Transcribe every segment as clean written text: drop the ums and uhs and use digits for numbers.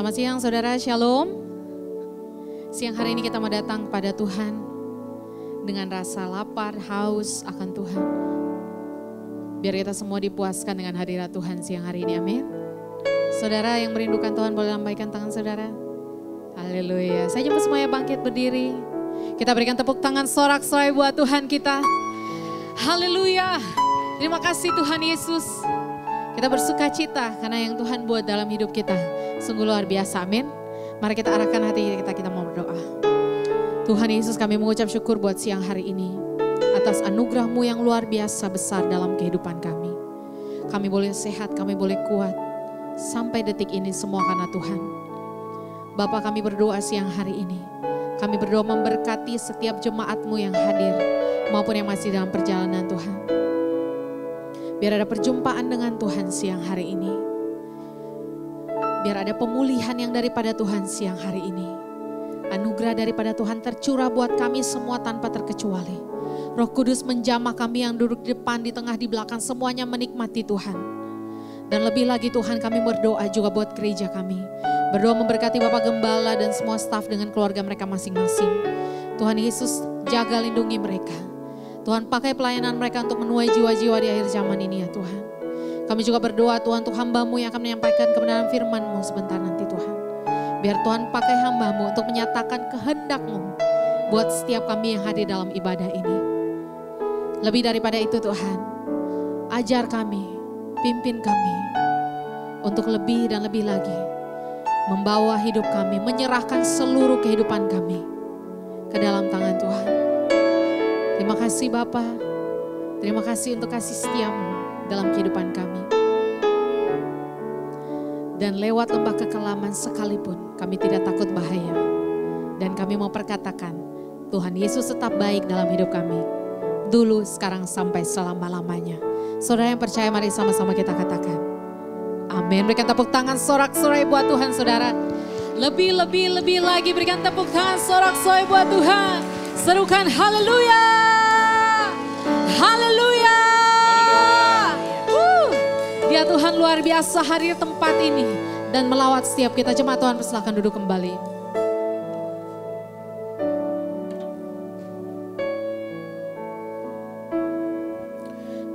Selamat siang saudara, shalom. Siang hari ini kita mau datang pada Tuhan dengan rasa lapar, haus akan Tuhan. Biar kita semua dipuaskan dengan hadirat Tuhan siang hari ini, amin. Saudara yang merindukan Tuhan boleh lambaikan tangan saudara. Haleluya. Saya jemput semuanya bangkit berdiri. Kita berikan tepuk tangan sorak-sorai buat Tuhan kita. Haleluya. Terima kasih Tuhan Yesus. Kita bersuka cita karena yang Tuhan buat dalam hidup kita sungguh luar biasa, amin. Mari kita arahkan hati kita mau berdoa. Tuhan Yesus, kami mengucap syukur buat siang hari ini atas anugerah-Mu yang luar biasa besar dalam kehidupan kami. Kami boleh sehat, kami boleh kuat sampai detik ini semua karena Tuhan. Bapa, kami berdoa siang hari ini. Kami berdoa memberkati setiap jemaat-Mu yang hadir maupun yang masih dalam perjalanan Tuhan. Biar ada perjumpaan dengan Tuhan siang hari ini. Biar ada pemulihan yang daripada Tuhan siang hari ini. Anugerah daripada Tuhan tercurah buat kami semua tanpa terkecuali. Roh Kudus menjamah kami yang duduk di depan, di tengah, di belakang, semuanya menikmati Tuhan. Dan lebih lagi Tuhan, kami berdoa juga buat gereja kami. Berdoa memberkati Bapak Gembala dan semua staf dengan keluarga mereka masing-masing. Tuhan Yesus, jaga lindungi mereka. Tuhan, pakai pelayanan mereka untuk menuai jiwa-jiwa di akhir zaman ini ya Tuhan. Kami juga berdoa Tuhan untuk hamba-Mu yang akan menyampaikan kebenaran firman-Mu sebentar nanti Tuhan. Biar Tuhan pakai hamba-Mu untuk menyatakan kehendak-Mu buat setiap kami yang hadir dalam ibadah ini. Lebih daripada itu Tuhan, ajar kami, pimpin kami untuk lebih dan lebih lagi membawa hidup kami, menyerahkan seluruh kehidupan kami ke dalam tangan Tuhan. Terima kasih Bapa, terima kasih untuk kasih setia-Mu dalam kehidupan kami. Dan lewat lembah kekelaman sekalipun kami tidak takut bahaya. Dan kami mau perkatakan, Tuhan Yesus tetap baik dalam hidup kami. Dulu, sekarang, sampai selama-lamanya. Saudara yang percaya, mari sama-sama kita katakan. Amin. Berikan tepuk tangan sorak-sorai buat Tuhan saudara. Lebih lagi berikan tepuk tangan sorak-sorai buat Tuhan. Serukan haleluya. Haleluya. Dia Tuhan luar biasa hadir tempat ini dan melawat setiap kita. Jemaat Tuhan, persilakan duduk kembali.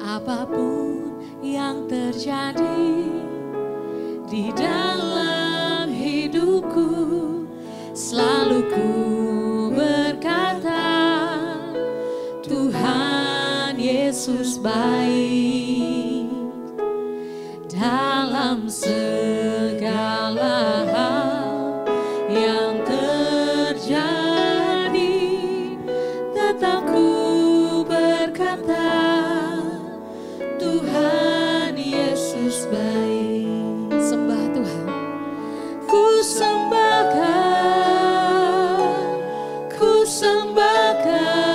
Apapun yang terjadi di dalam hidupku, selalu ku berkata, Tuhan Yesus baik dalam segala hal yang terjadi. Tetap ku berkata, Tuhan Yesus baik. Sembah Tuhan. Ku sembahkan, ku sembahkan.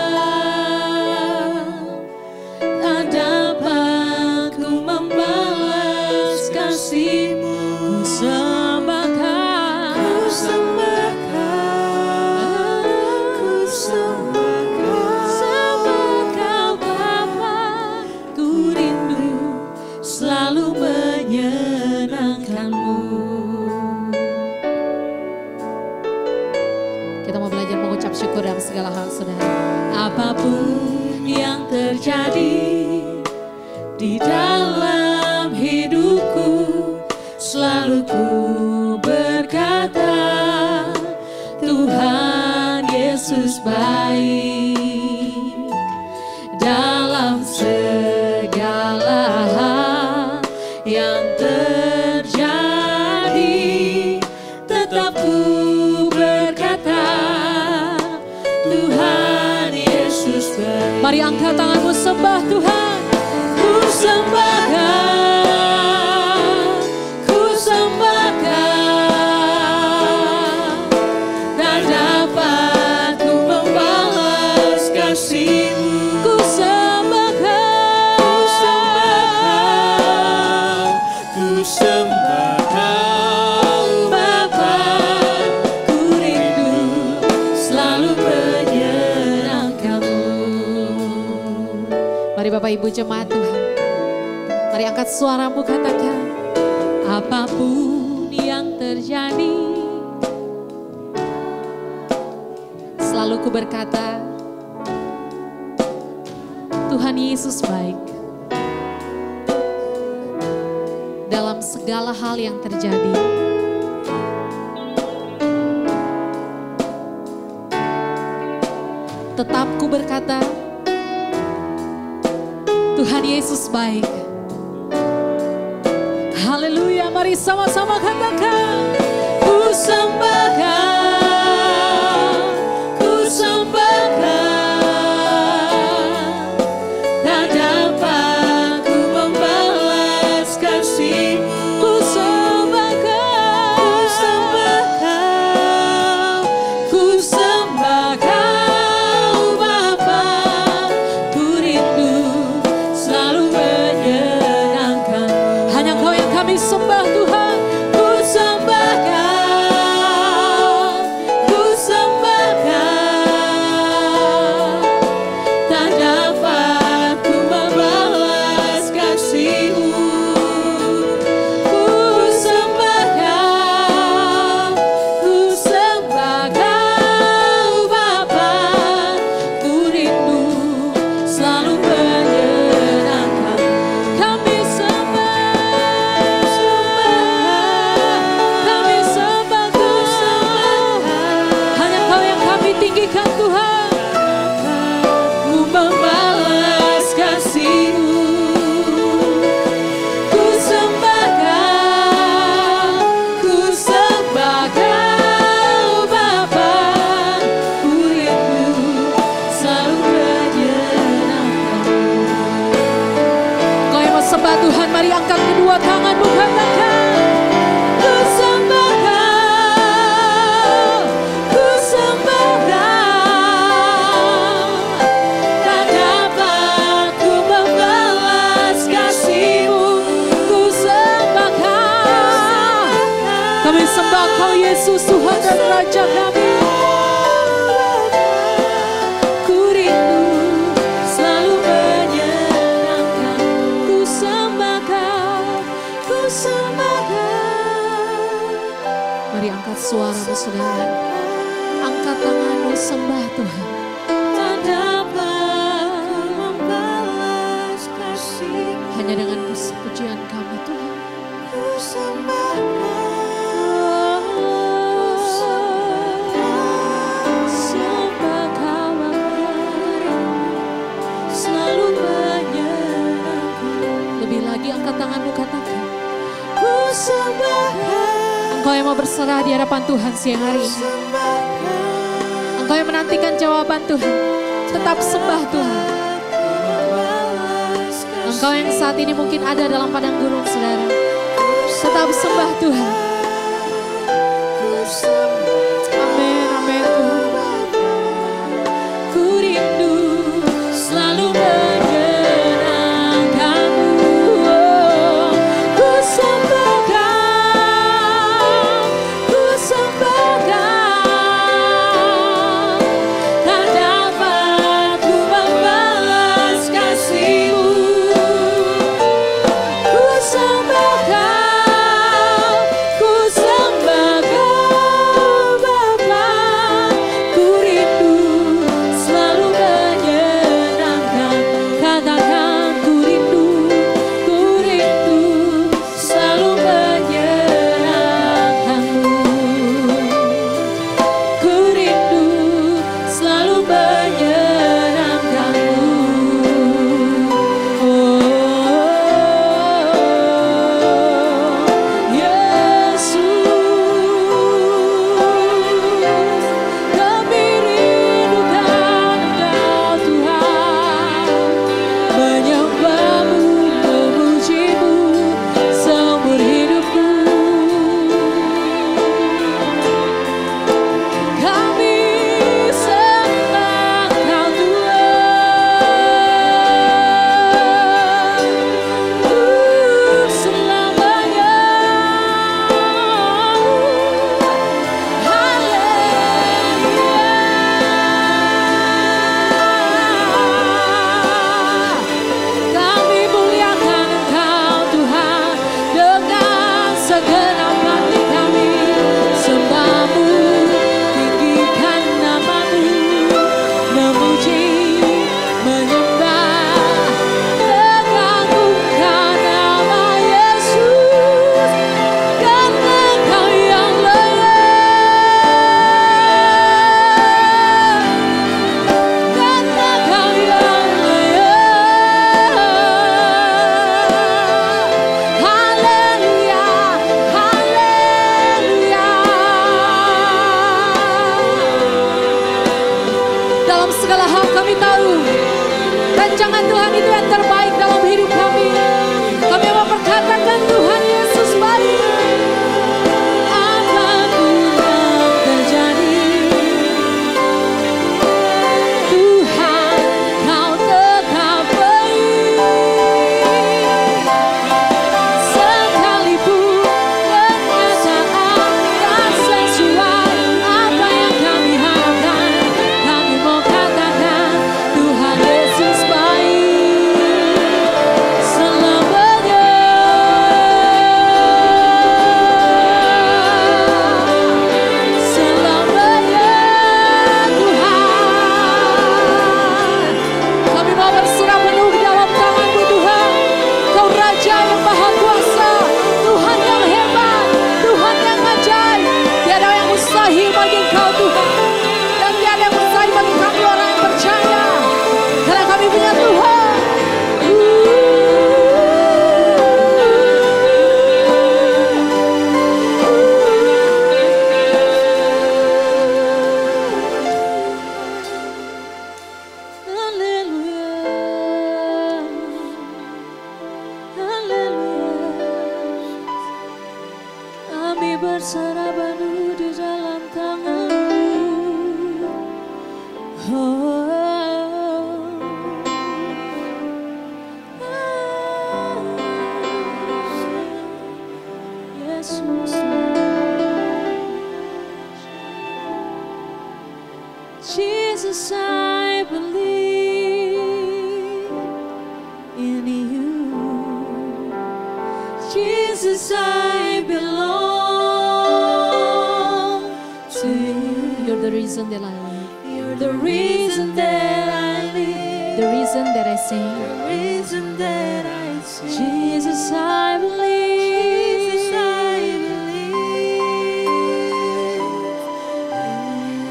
Tak dapat ku membalas kasih-Mu. Ku sembahkan, ku sembahkan, ku sembahkan. Sembahkan Bapa, ku rindu selalu menyenangkan-Mu. Kita mau belajar mengucap syukur dalam segala hal saudara. Apapun yang terjadi di dalam hidupku, selalu ku berkata, Tuhan Yesus baik dalam segala hal yang terjadi. Tetap ku berkata, Tuhan Yesus baik. Mari angkat tanganmu, sembah Tuhan. Ku sembahkan, ku sembahkan. Tak dapat ku membalas kasih-Mu. Ku sembahkan, ku sembahkan, ku sembahkan. Bapa, ku rindu selalu menyenangkan-Mu. Mari Bapak Ibu jemaat Tuhan. Mari angkat suaramu, katakan. Apapun yang terjadi terjadi. Selalu ku berkata, Tuhan Yesus baik dalam segala hal yang terjadi. Tetap ku berkata, Tuhan Yesus baik. Haleluya, mari sama-sama katakan, ku sembah Kau, ku sembah Kau, tak dapat ku membalas kasih-Mu. Ku sembah Kau, ku sembah Kau, ku sembah Kau Bapa, ku rindu selalu menyenangkan. Hanya Kau yang kami sembah Tuhan. Ku sembah Kau, ku sembah Kau, tak dapat ku membalas kasih-Mu. Ku sembah Kau, ku sembah Kau Bapa, ku rindu selalu menyenangkan. Kami sembah, kami sembah Kau. Hanya Kau yang kami tinggikan Tuhan. Ku membalas kasih-Mu. Ku sembah Kau, ku sembah Kau Bapa, ku rindu selalu menyenangkan. Kau yang mau sembah Tuhan, mari angkat kedua tanganmu, katakan, ku sembah Kau, ku sembah Kau, tak dapat ku membalas kasih-Mu. Ku sembah Kau, kami sembah Kau Yesus, Tuhan dan Raja kami. Ku rindu selalu menyenangkan. Ku sembah Kau, ku sembah Kau. Mari angkat suaramu saudara, angkat tanganmu, sembah Tuhan. Tak dapat membalas kasih, hanya dengan puji-pujian kami Tuhan. Ku sembah Kau, sembah Kau selalu menyenangkan. Lebih lagi angkat tanganmu, katakan, ku sembah Kau. Engkau yang mau berserah di hadapan Tuhan siang hari ini. Engkau yang menantikan jawaban Tuhan, tetap sembah Tuhan. Engkau yang saat ini mungkin ada dalam padang gurun saudara, tetap sembah Tuhan. Amin, amin Tuhan. Ku rindu selalu menyenangkan-Mu. Ku sembah Kau, ku sembah Kau, tak dapat ku membalas kasih-Mu. Ku sembah Kau, ku sembah Kau kami tahu rancangan Tuhan itu yang terbaik dalam hidup kami. Kami mau perkatakan Tuhan Yesus baik. Apapun yang terjadi, Tuhan Kau tetap baik. Sekalipun kenyataan tak sesuai apa yang kami harapkan, kami mau katakan Tuhan Yesus baik selamanya. Selamanya Tuhan. Kami mau berserah penuh di dalam tangan-Mu Tuhan. Kau Raja yang Maha Kuasa, Tuhan yang hebat, Tuhan yang ajaib. Tiada yang mustahil bagi Engkau Tuhan, dan tiada yang mustahil bagi kami orang yang percaya, karena kami punya Tuhan. haleluya, haleluya. Kami berserah penuh di dalam tangan-Mu. Yesus, Jesus, I believe in You. Jesus, I belong to You. You're the reason that I live, You're the reason that I live, the reason that I sing. the reason that I sing. Jesus, I believe. Jesus, I believe.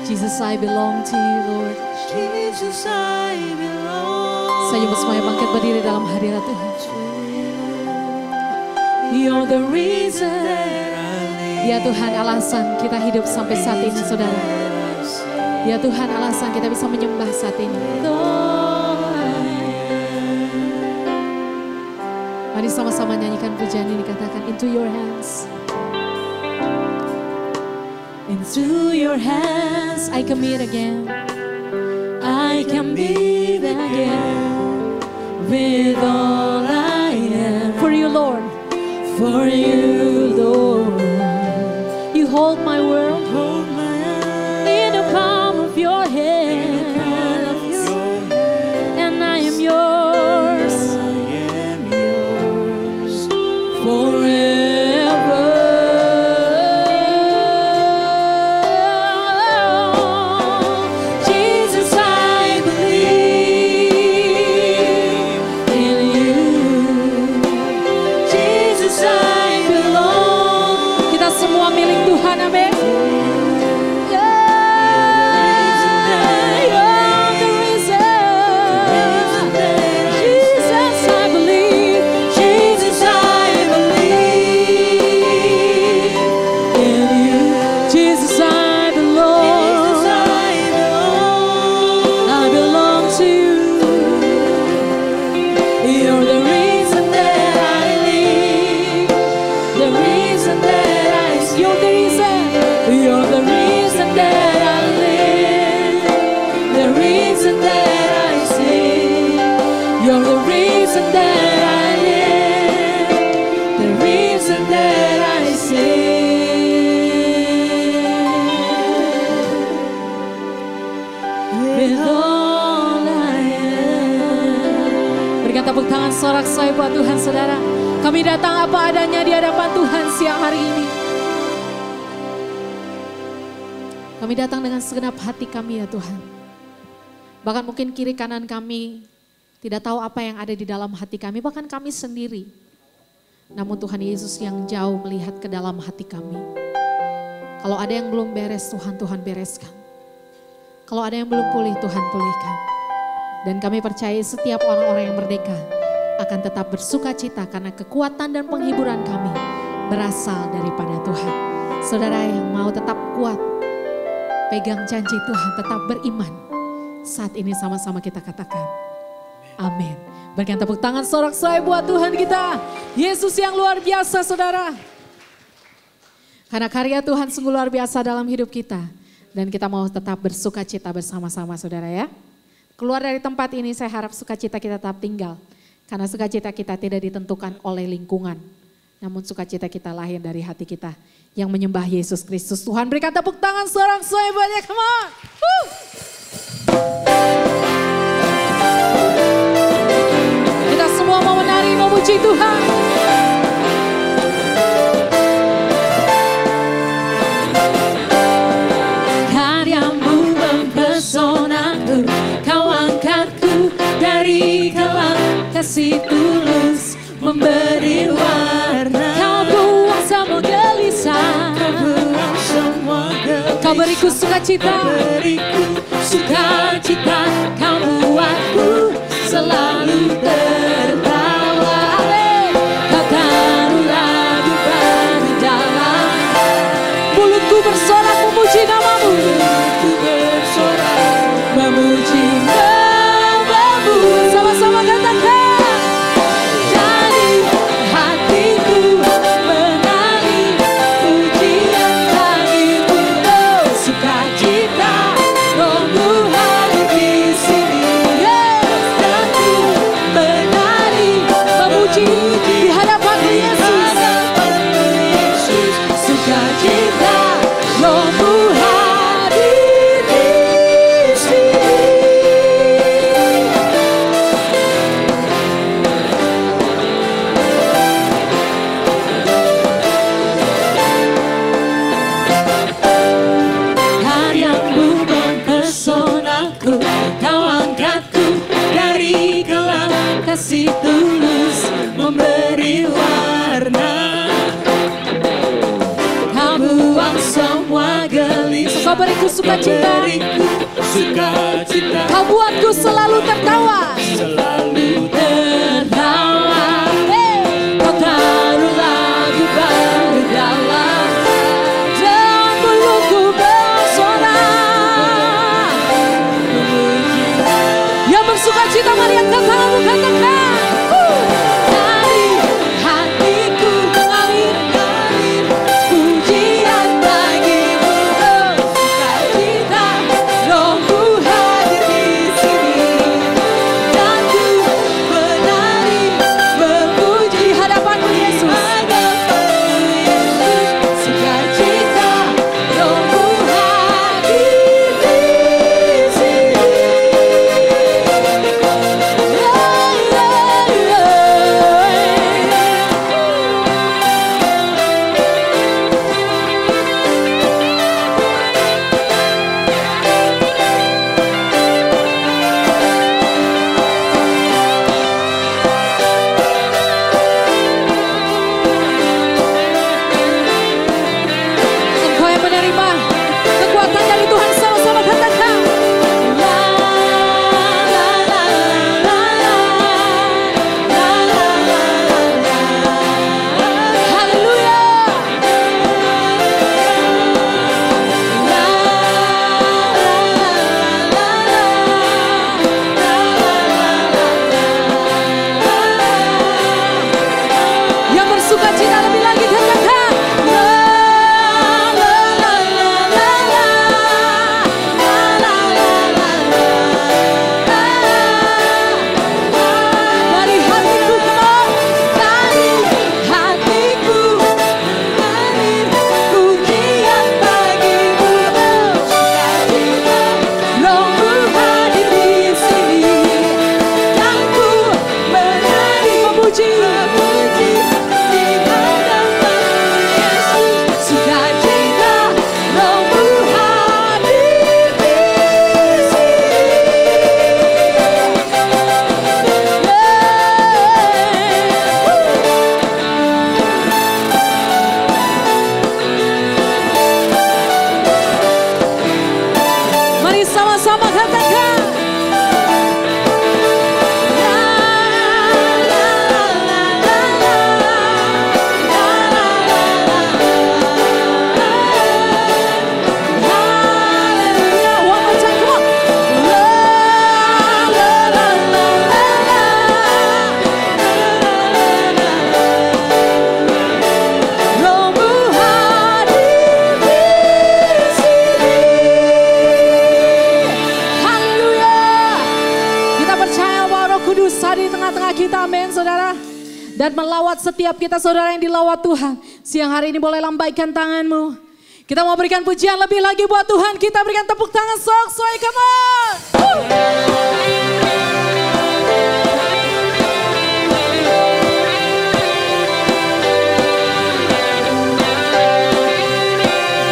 Jesus, I belong to You, Lord. Jesus, I belong. Saya mau semuanya bangkit berdiri dalam hadirat Tuhan. You're the reason that I live. Ya Tuhan, alasan kita hidup sampai saat ini, saudara. Ya Tuhan, alasan kita bisa menyembah saat ini. Mari sama-sama nyanyikan pujian ini, katakan into your hands. Into your hands I commit again. I can be again with all I am. For You, Lord. For You, Lord. You hold my world Hold my hand. in the palm of Your hand. And I am yours I am yours. forever. Jesus, I believe in You. Jesus, I belong. Kita semua milik Tuhan, amin. Tepuk tangan sorak-sorai buat Tuhan, saudara. Kami datang apa adanya di hadapan Tuhan siang hari ini. Kami datang dengan segenap hati kami ya Tuhan. Bahkan mungkin kiri kanan kami tidak tahu apa yang ada di dalam hati kami, bahkan kami sendiri. Namun Tuhan Yesus yang jauh melihat ke dalam hati kami. Kalau ada yang belum beres, Tuhan bereskan. Kalau ada yang belum pulih, Tuhan pulihkan. Dan kami percaya setiap orang-orang yang merdeka akan tetap bersuka cita karena kekuatan dan penghiburan kami berasal daripada Tuhan. Saudara yang mau tetap kuat, pegang janji Tuhan, tetap beriman. Saat ini sama-sama kita katakan, amin. Berikan tepuk tangan sorak-sorai buat Tuhan kita. Yesus yang luar biasa saudara. Karena karya Tuhan sungguh luar biasa dalam hidup kita. Dan kita mau tetap bersuka cita bersama-sama saudara ya. Keluar dari tempat ini saya harap sukacita kita tetap tinggal. Karena sukacita kita tidak ditentukan oleh lingkungan. Namun sukacita kita lahir dari hati kita yang menyembah Yesus Kristus. Tuhan berikan tepuk tangan sorak-sorai banyak. Come on. Kita semua mau menari, memuji Tuhan. Karyamu mempesonaku, kau angkatku dari kelam, kasih tulus memberi warna. Kau buang semua gelisah, kau beriku sukacita, kau buatku selalu tertawa. Kau taruh lagu baru dalam mulutku bersorak memuji namamu. Mulutku bersorak memuji namamu. Sama-sama katakan. Dari hatiku menari pujian bagimu. Oh, sukacita rohmu hadir di sini. Dan ku menari memuji di hadapan Yesus. Sukacita rohmu hadir di sini. Karyamu mempesonaku, kau angkatku dari kelam, kasih tulus memberi warna. Kau buang semua gelisah, kau beriku sukacita, kau buatku selalu tertawa. Selalu tertawa. Kau taruh lagu baru dalam mulutku bersorak. Yang bersukacita mari angkat tanganmu katakan. Dari hatiku mengalir pujian bagimu. Oh, sukacita rohmu hadir di sini. Dan ku menari memuji di hadapanmu Yesus. Sukacita rohmu hadir di sini. Kudus hadir di tengah-tengah kita, amin saudara. Dan melawat setiap kita saudara yang dilawat Tuhan. Siang hari ini boleh lambaikan tanganmu. Kita mau berikan pujian lebih lagi buat Tuhan. Kita berikan tepuk tangan sok, soy, come on.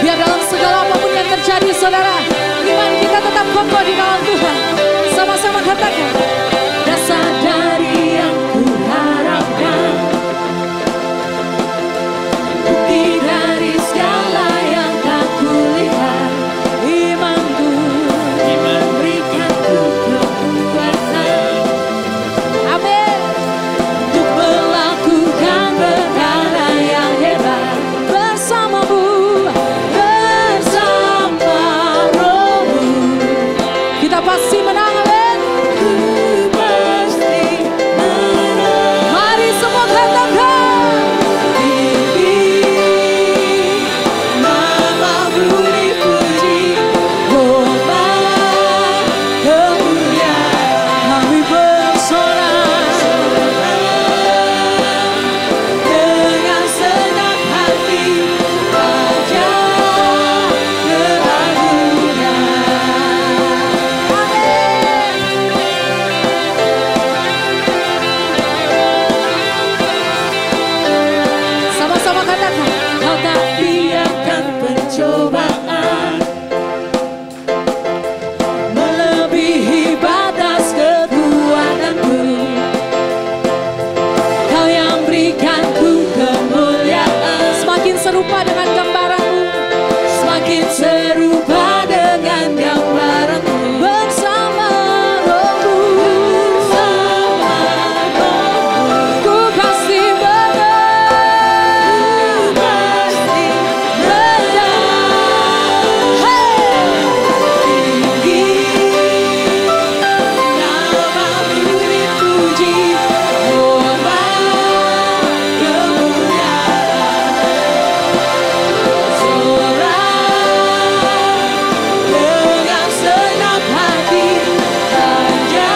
Biar dalam segala apapun yang terjadi saudara, iman kita tetap kokoh di dalam Tuhan. Sama-sama katakan. Dasar dari yang kuharapkan, bukti dari segala yang tak kulihat. Imanku memberikanku kekuatan, Amin. untuk melakukan perkara yang hebat. Bersamamu, Bersama Rohmu, kita pasti menang, amin. ku pasti menang. Mari semua katakan. Tinggi namamu dipuji, hormat kemuliaan. Kami bersorak Dengan senang hati, Raja Sama-sama katakan. Kau tak biarkan pencobaan melebihi batas kekuatanku. Kau yang berikanku kemuliaan, Semakin serupa dengan gambaranmu. semakin serupa dengan gambaranmu. Bersama Rohmu, Bersama Rohmu, ku pasti menang. pasti menang. Tinggi namamu dipuji, hormat kemuliaan. Sorak dengan senang hati, Raja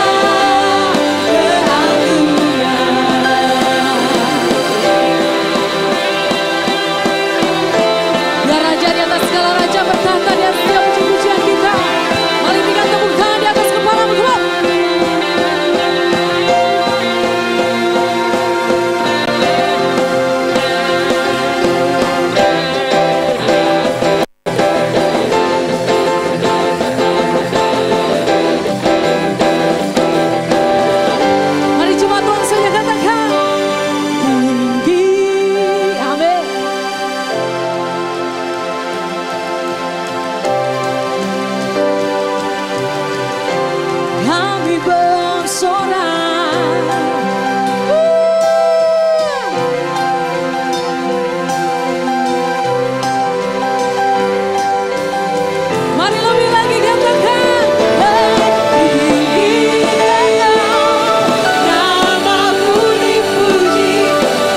Biar Raja di atas segala raja bertahta di atas setiap puji-pujian kita. Mari berikan tepuk tangan di atas kepalamu, come on. Mari cuma Tuhan saja katakan. Tinggi, amin. Kami bersorak Mari lebih lagi katakan. tinggi namamu dipuji,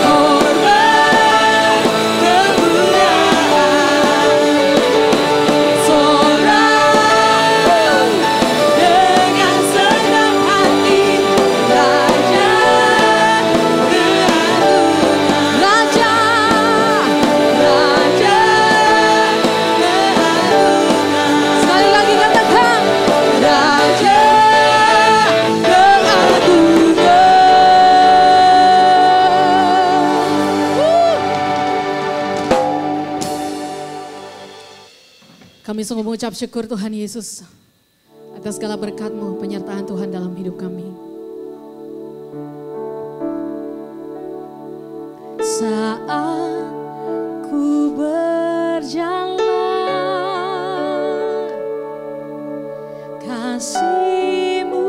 hormat kemuliaan. Sorak dengan senang hati, Raja keagungan. Raja, Raja keagungan. sekali lagi katakan. Raja Kami sungguh mengucap syukur Tuhan Yesus atas segala berkat-Mu, penyertaan Tuhan dalam hidup kami. Saat ku berjalan, kasih-Mu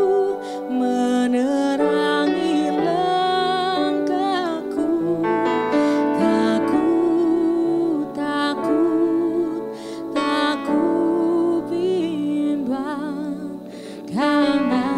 menerangi langkahku. Tak ku bimbang karena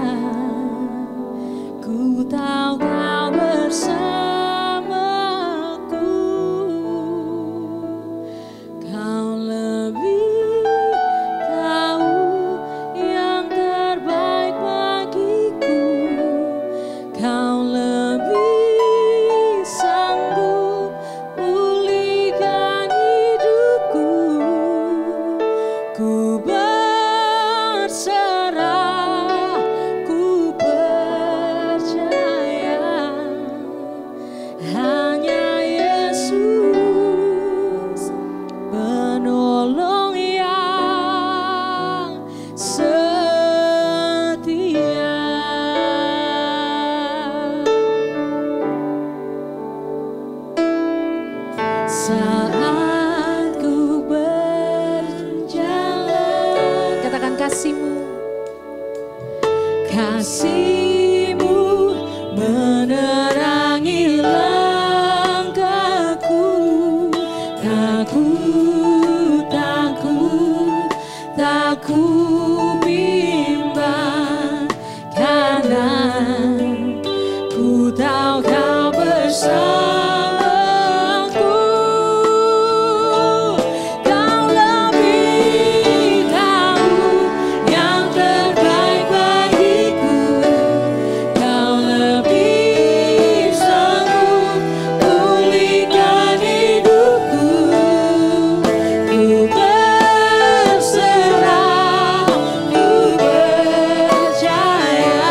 menerangi langkahku. Tak ku bimbang, karena ku tahu Kau bersamaku. Kau lebih tahu yang terbaik bagiku. Kau lebih sanggup pulihkan hidupku. Ku berserah, ku percaya,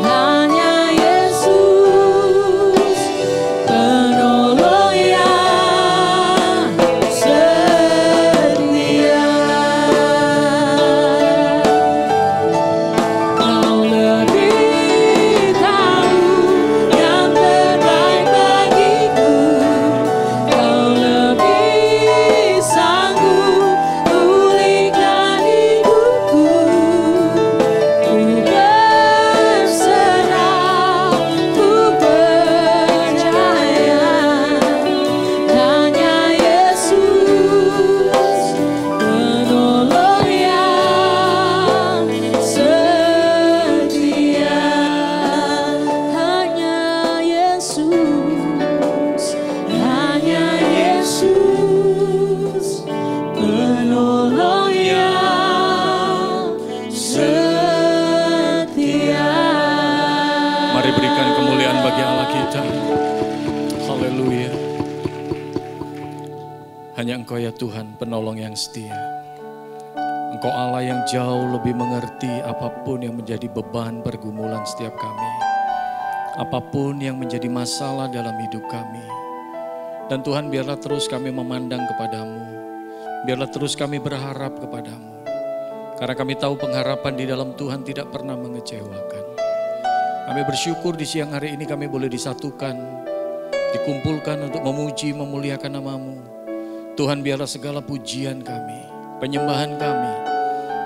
hanya Yesus penolong yang setia. Kau lebih tahu yang terbaik bagiku. Kau lebih sanggup pulihkan hidupku. Ku berserah, ku percaya, hanya Yesus penolong yang setia. Hanya Yesus penolong yang setia. Mari berikan kemuliaan bagi Allah kita. Haleluya. Hanya Engkau ya Tuhan, penolong yang setia. Engkau Allah yang jauh lebih mengerti apapun yang menjadi beban pergumulan setiap kami. Apapun yang menjadi masalah dalam hidup kami. Dan Tuhan, biarlah terus kami memandang kepadamu. Biarlah terus kami berharap kepadamu. Karena kami tahu pengharapan di dalam Tuhan tidak pernah mengecewakan. Kami bersyukur di siang hari ini kami boleh disatukan, dikumpulkan untuk memuji, memuliakan nama-Mu. Tuhan, biarlah segala pujian kami, penyembahan kami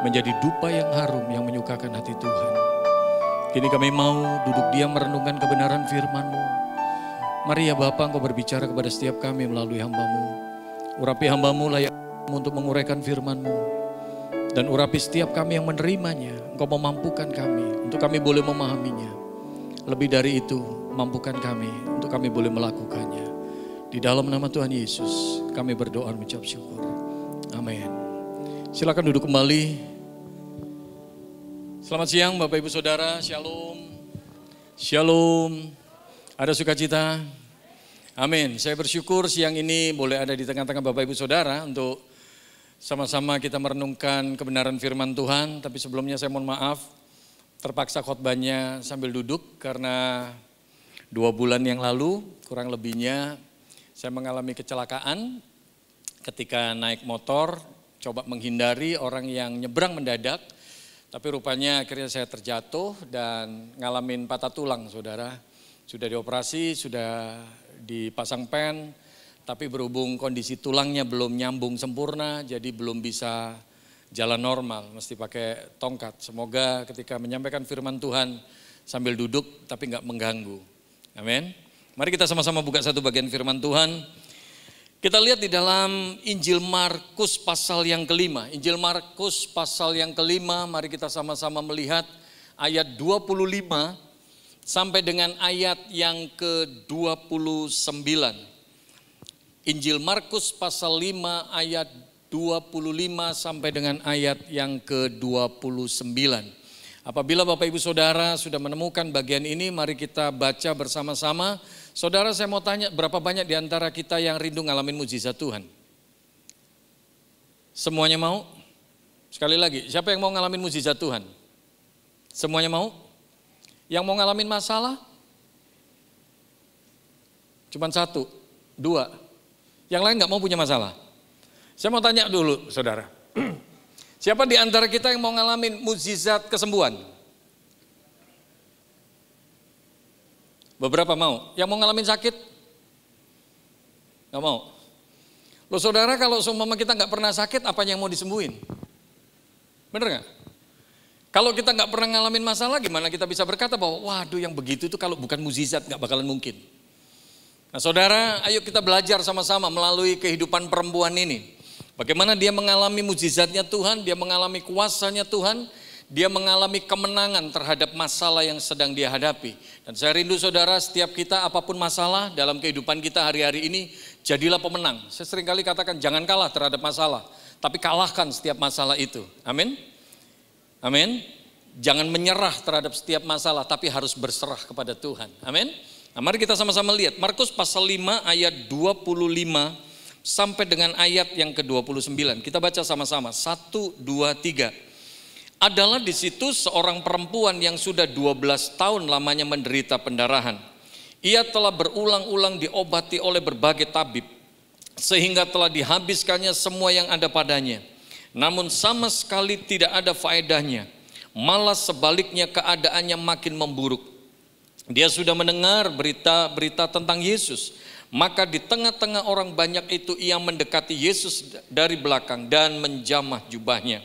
menjadi dupa yang harum yang menyukakan hati Tuhan. Kini kami mau duduk diam merenungkan kebenaran firman-Mu. Mari ya Bapa, Engkau berbicara kepada setiap kami melalui hamba-Mu. Urapi hamba-Mu layak untuk menguraikan firman-Mu. Dan urapi setiap kami yang menerimanya. Engkau memampukan kami untuk kami boleh memahaminya. Lebih dari itu, mampukan kami untuk kami boleh melakukannya. Di dalam nama Tuhan Yesus, kami berdoa dan mengucap syukur. Amin. Silakan duduk kembali. Selamat siang Bapak Ibu Saudara, Shalom. Shalom. Ada sukacita? Amin. Saya bersyukur siang ini boleh ada di tengah-tengah Bapak Ibu Saudara untuk sama-sama kita merenungkan kebenaran firman Tuhan. Tapi sebelumnya saya mohon maaf, terpaksa khotbahnya sambil duduk karena 2 bulan yang lalu kurang lebihnya saya mengalami kecelakaan ketika naik motor, coba menghindari orang yang nyebrang mendadak. Tapi rupanya akhirnya saya terjatuh dan ngalamin patah tulang, saudara. Sudah dioperasi, sudah dipasang pen, tapi berhubung kondisi tulangnya belum nyambung sempurna, jadi belum bisa jalan normal, mesti pakai tongkat. Semoga ketika menyampaikan firman Tuhan sambil duduk tapi nggak mengganggu. Amin. Mari kita sama-sama buka satu bagian firman Tuhan. Kita lihat di dalam Injil Markus pasal yang kelima. Injil Markus pasal yang kelima, mari kita sama-sama melihat ayat 25 sampai dengan ayat yang ke-29. Injil Markus pasal 5 ayat 25 sampai dengan ayat yang ke-29. Apabila Bapak Ibu Saudara sudah menemukan bagian ini, mari kita baca bersama-sama. Saudara, saya mau tanya, berapa banyak di antara kita yang rindu ngalamin mujizat Tuhan? Semuanya mau? Sekali lagi, siapa yang mau ngalamin mujizat Tuhan? Semuanya mau? Yang mau ngalamin masalah? Cuman 1, 2. Yang lain gak mau punya masalah. Saya mau tanya dulu, saudara. Siapa di antara kita yang mau ngalamin mujizat kesembuhan? Beberapa mau. Yang mau ngalamin sakit? Gak mau. Loh saudara, kalau seumpama kita gak pernah sakit, apa yang mau disembuhin? Bener gak? Kalau kita nggak pernah ngalamin masalah, gimana kita bisa berkata bahwa waduh yang begitu itu kalau bukan mukjizat nggak bakalan mungkin. Nah saudara, ayo kita belajar sama-sama melalui kehidupan perempuan ini. Bagaimana dia mengalami mukjizatnya Tuhan, dia mengalami kuasanya Tuhan, dia mengalami kemenangan terhadap masalah yang sedang dia hadapi. Dan saya rindu saudara, setiap kita apapun masalah dalam kehidupan kita hari-hari ini, jadilah pemenang. Saya seringkali katakan jangan kalah terhadap masalah, tapi kalahkan setiap masalah itu. Amin. Amin. Jangan menyerah terhadap setiap masalah, tapi harus berserah kepada Tuhan. Amin. Nah, mari kita sama-sama lihat Markus pasal 5 ayat 25 sampai dengan ayat yang ke-29. Kita baca sama-sama. 1, 2, 3. Adalah di situ seorang perempuan yang sudah 12 tahun lamanya menderita pendarahan. Ia telah berulang-ulang diobati oleh berbagai tabib, sehingga telah dihabiskannya semua yang ada padanya. Namun sama sekali tidak ada faedahnya, malah sebaliknya keadaannya makin memburuk. Dia sudah mendengar berita-berita tentang Yesus, maka di tengah-tengah orang banyak itu ia mendekati Yesus dari belakang dan menjamah jubahnya.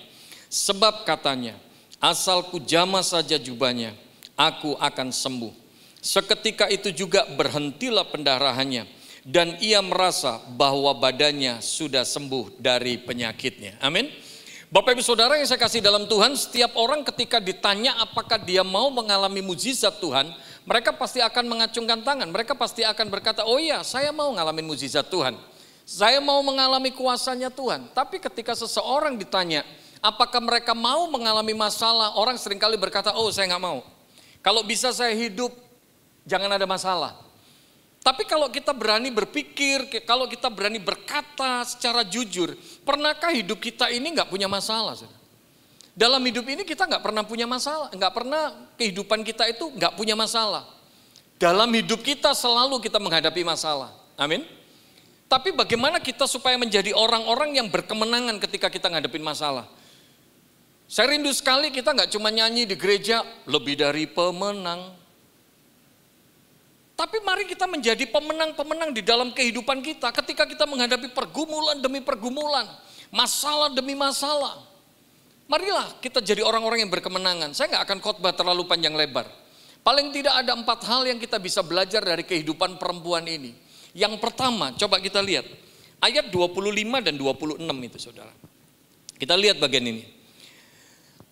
Sebab katanya, asal ku jamah saja jubahnya, aku akan sembuh. Seketika itu juga berhentilah pendarahannya, dan ia merasa bahwa badannya sudah sembuh dari penyakitnya. Amin. Bapak Ibu Saudara yang saya kasih dalam Tuhan, setiap orang ketika ditanya apakah dia mau mengalami mukjizat Tuhan, mereka pasti akan mengacungkan tangan. Mereka pasti akan berkata, oh iya saya mau ngalamin mukjizat Tuhan, saya mau mengalami kuasanya Tuhan. Tapi ketika seseorang ditanya apakah mereka mau mengalami masalah, orang seringkali berkata, oh saya nggak mau. Kalau bisa saya hidup jangan ada masalah. Tapi kalau kita berani berpikir, kalau kita berani berkata secara jujur, pernahkah hidup kita ini nggak punya masalah? Dalam hidup ini kita nggak pernah punya masalah, nggak pernah kehidupan kita itu nggak punya masalah. Dalam hidup kita selalu kita menghadapi masalah, amin. Tapi bagaimana kita supaya menjadi orang-orang yang berkemenangan ketika kita ngadepin masalah? Saya rindu sekali kita nggak cuma nyanyi di gereja, lebih dari pemenang. Tapi mari kita menjadi pemenang-pemenang di dalam kehidupan kita ketika kita menghadapi pergumulan demi pergumulan, masalah demi masalah. Marilah kita jadi orang-orang yang berkemenangan. Saya nggak akan khotbah terlalu panjang lebar. Paling tidak ada 4 hal yang kita bisa belajar dari kehidupan perempuan ini. Yang pertama, coba kita lihat ayat 25 dan 26 itu saudara. Kita lihat bagian ini.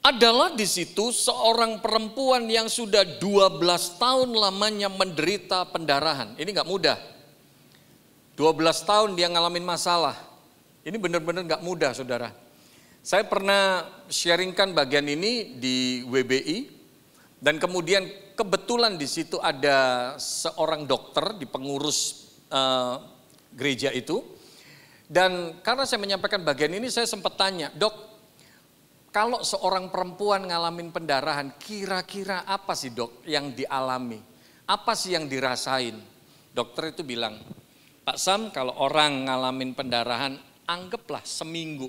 Adalah di situ seorang perempuan yang sudah 12 tahun lamanya menderita pendarahan. Ini gak mudah. 12 tahun dia ngalamin masalah. Ini benar-benar gak mudah saudara. Saya pernah sharingkan bagian ini di WBI. Dan kemudian kebetulan di situ ada seorang dokter di pengurus gereja itu. Dan karena saya menyampaikan bagian ini saya sempat tanya, dok, kalau seorang perempuan ngalamin pendarahan, kira-kira apa sih dok yang dialami? Apa sih yang dirasain? Dokter itu bilang, Pak Sam kalau orang ngalamin pendarahan, anggaplah seminggu.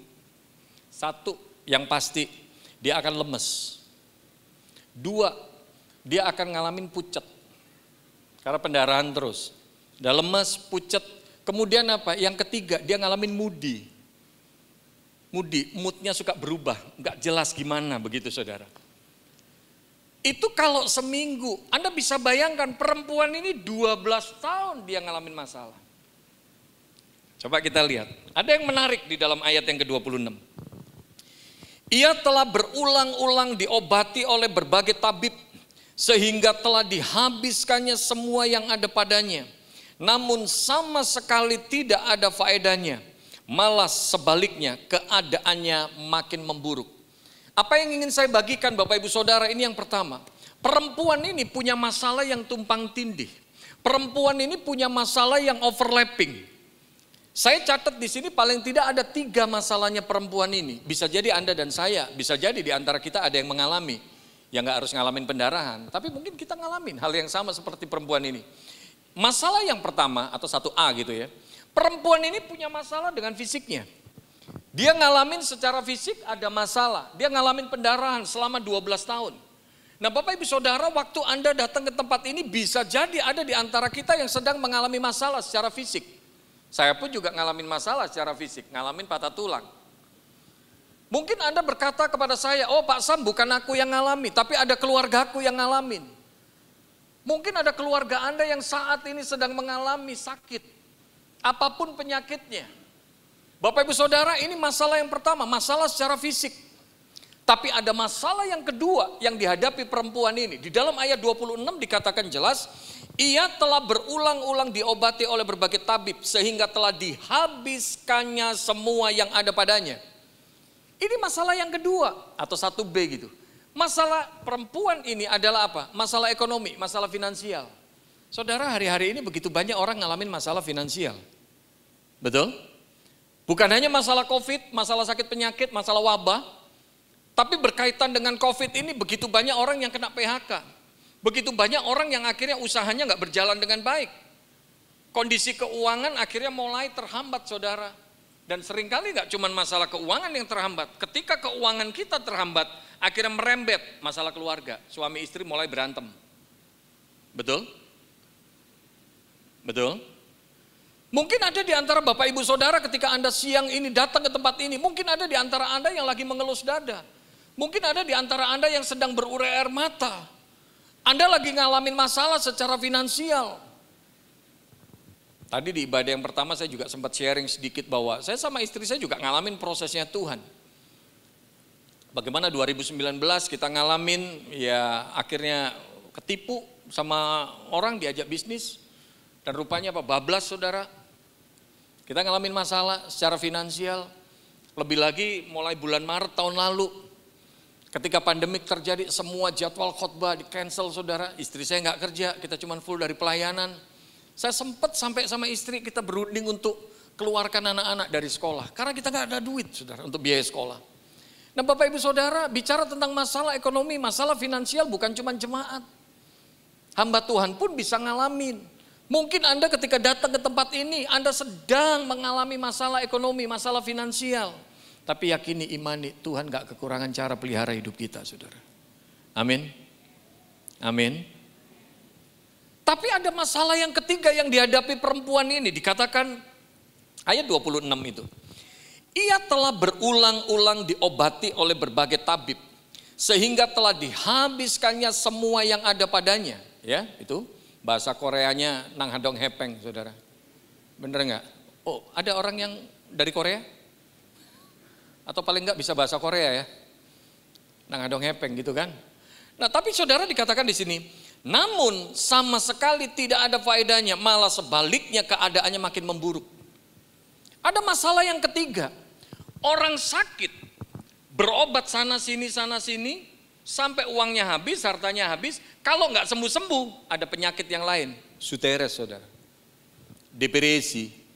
1, yang pasti dia akan lemes. 2, dia akan ngalamin pucet. Karena pendarahan terus. Udah lemes, pucet. Kemudian apa? Yang ketiga, dia ngalamin moody, moodnya suka berubah, nggak jelas gimana begitu saudara. Itu kalau seminggu, Anda bisa bayangkan perempuan ini 12 tahun dia ngalamin masalah. Coba kita lihat, ada yang menarik di dalam ayat yang ke-26. Ia telah berulang-ulang diobati oleh berbagai tabib, sehingga telah dihabiskannya semua yang ada padanya. Namun sama sekali tidak ada faedahnya. Malah sebaliknya keadaannya makin memburuk. Apa yang ingin saya bagikan Bapak Ibu Saudara ini yang pertama. Perempuan ini punya masalah yang tumpang tindih. Perempuan ini punya masalah yang overlapping. Saya catat di sini paling tidak ada 3 masalahnya perempuan ini. Bisa jadi Anda dan saya, bisa jadi di antara kita ada yang mengalami. Ya nggak harus ngalamin pendarahan, tapi mungkin kita ngalamin hal yang sama seperti perempuan ini. Masalah yang pertama atau 1A gitu ya. Perempuan ini punya masalah dengan fisiknya. Dia ngalamin secara fisik ada masalah. Dia ngalamin pendarahan selama 12 tahun. Nah Bapak Ibu Saudara, waktu Anda datang ke tempat ini bisa jadi ada di antara kita yang sedang mengalami masalah secara fisik. Saya pun juga ngalamin masalah secara fisik, ngalamin patah tulang. Mungkin Anda berkata kepada saya, oh Pak Sam bukan aku yang ngalami, tapi ada keluargaku yang ngalamin. Mungkin ada keluarga Anda yang saat ini sedang mengalami sakit, apapun penyakitnya. Bapak Ibu Saudara, ini masalah yang pertama, masalah secara fisik. Tapi ada masalah yang kedua yang dihadapi perempuan ini. Di dalam ayat 26 dikatakan jelas, ia telah berulang-ulang diobati oleh berbagai tabib sehingga telah dihabiskannya semua yang ada padanya. Ini masalah yang kedua atau 1B gitu. Masalah perempuan ini adalah apa? Masalah ekonomi, masalah finansial. Saudara, hari-hari ini begitu banyak orang ngalamin masalah finansial. Betul? Bukan hanya masalah COVID, masalah sakit penyakit, masalah wabah. Tapi berkaitan dengan COVID ini begitu banyak orang yang kena PHK. Begitu banyak orang yang akhirnya usahanya nggak berjalan dengan baik. Kondisi keuangan akhirnya mulai terhambat, saudara. Dan seringkali nggak cuma masalah keuangan yang terhambat. Ketika keuangan kita terhambat, akhirnya merembet masalah keluarga. Suami istri mulai berantem. Betul? Betul? Mungkin ada di antara Bapak Ibu Saudara ketika Anda siang ini datang ke tempat ini. Mungkin ada di antara Anda yang lagi mengelus dada. Mungkin ada di antara Anda yang sedang berurai air mata. Anda lagi ngalamin masalah secara finansial. Tadi di ibadah yang pertama saya juga sempat sharing sedikit bahwa saya sama istri saya juga ngalamin prosesnya Tuhan. Bagaimana 2019 kita ngalamin ya akhirnya ketipu sama orang diajak bisnis. Dan rupanya apa? Bablas, saudara. Kita ngalamin masalah secara finansial. Lebih lagi mulai bulan Maret tahun lalu. Ketika pandemik terjadi semua jadwal khotbah di cancel, saudara. Istri saya nggak kerja, kita cuma full dari pelayanan. Saya sempat sampai sama istri kita berunding untuk keluarkan anak-anak dari sekolah. Karena kita nggak ada duit, saudara, untuk biaya sekolah. Nah Bapak Ibu Saudara, bicara tentang masalah ekonomi, masalah finansial bukan cuma jemaat. Hamba Tuhan pun bisa ngalamin. Mungkin Anda ketika datang ke tempat ini, Anda sedang mengalami masalah ekonomi, masalah finansial. Tapi yakini, imani, Tuhan gak kekurangan cara pelihara hidup kita, saudara. Amin. Amin. Tapi ada masalah yang ketiga yang dihadapi perempuan ini. Dikatakan ayat 26 itu. Ia telah berulang-ulang diobati oleh berbagai tabib. Sehingga telah dihabiskannya semua yang ada padanya. Ya, itu. Bahasa Koreanya nang hadong hepeng, saudara. Bener nggak? Oh, ada orang yang dari Korea? Atau paling nggak bisa bahasa Korea ya? Nang hadong hepeng gitu kan? Nah, tapi saudara dikatakan di sini, namun sama sekali tidak ada faedahnya, malah sebaliknya keadaannya makin memburuk. Ada masalah yang ketiga, orang sakit berobat sana sini sampai uangnya habis, hartanya habis. Kalau nggak sembuh-sembuh, ada penyakit yang lain. Stres, saudara. Depresi.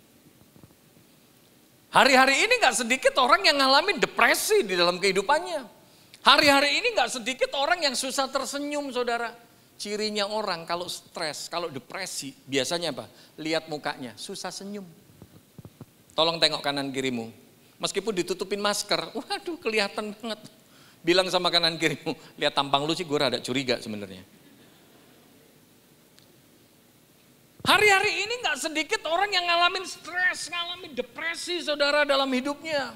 Hari-hari ini nggak sedikit orang yang ngalamin depresi di dalam kehidupannya. Hari-hari ini nggak sedikit orang yang susah tersenyum, saudara. Cirinya orang kalau stres, kalau depresi, biasanya apa? Lihat mukanya, susah senyum. Tolong tengok kanan kirimu. Meskipun ditutupin masker, waduh kelihatan banget. Bilang sama kanan kirimu, lihat tampang lu sih gue rada curiga sebenarnya. Hari-hari ini gak sedikit orang yang ngalamin stres, ngalamin depresi, saudara, dalam hidupnya.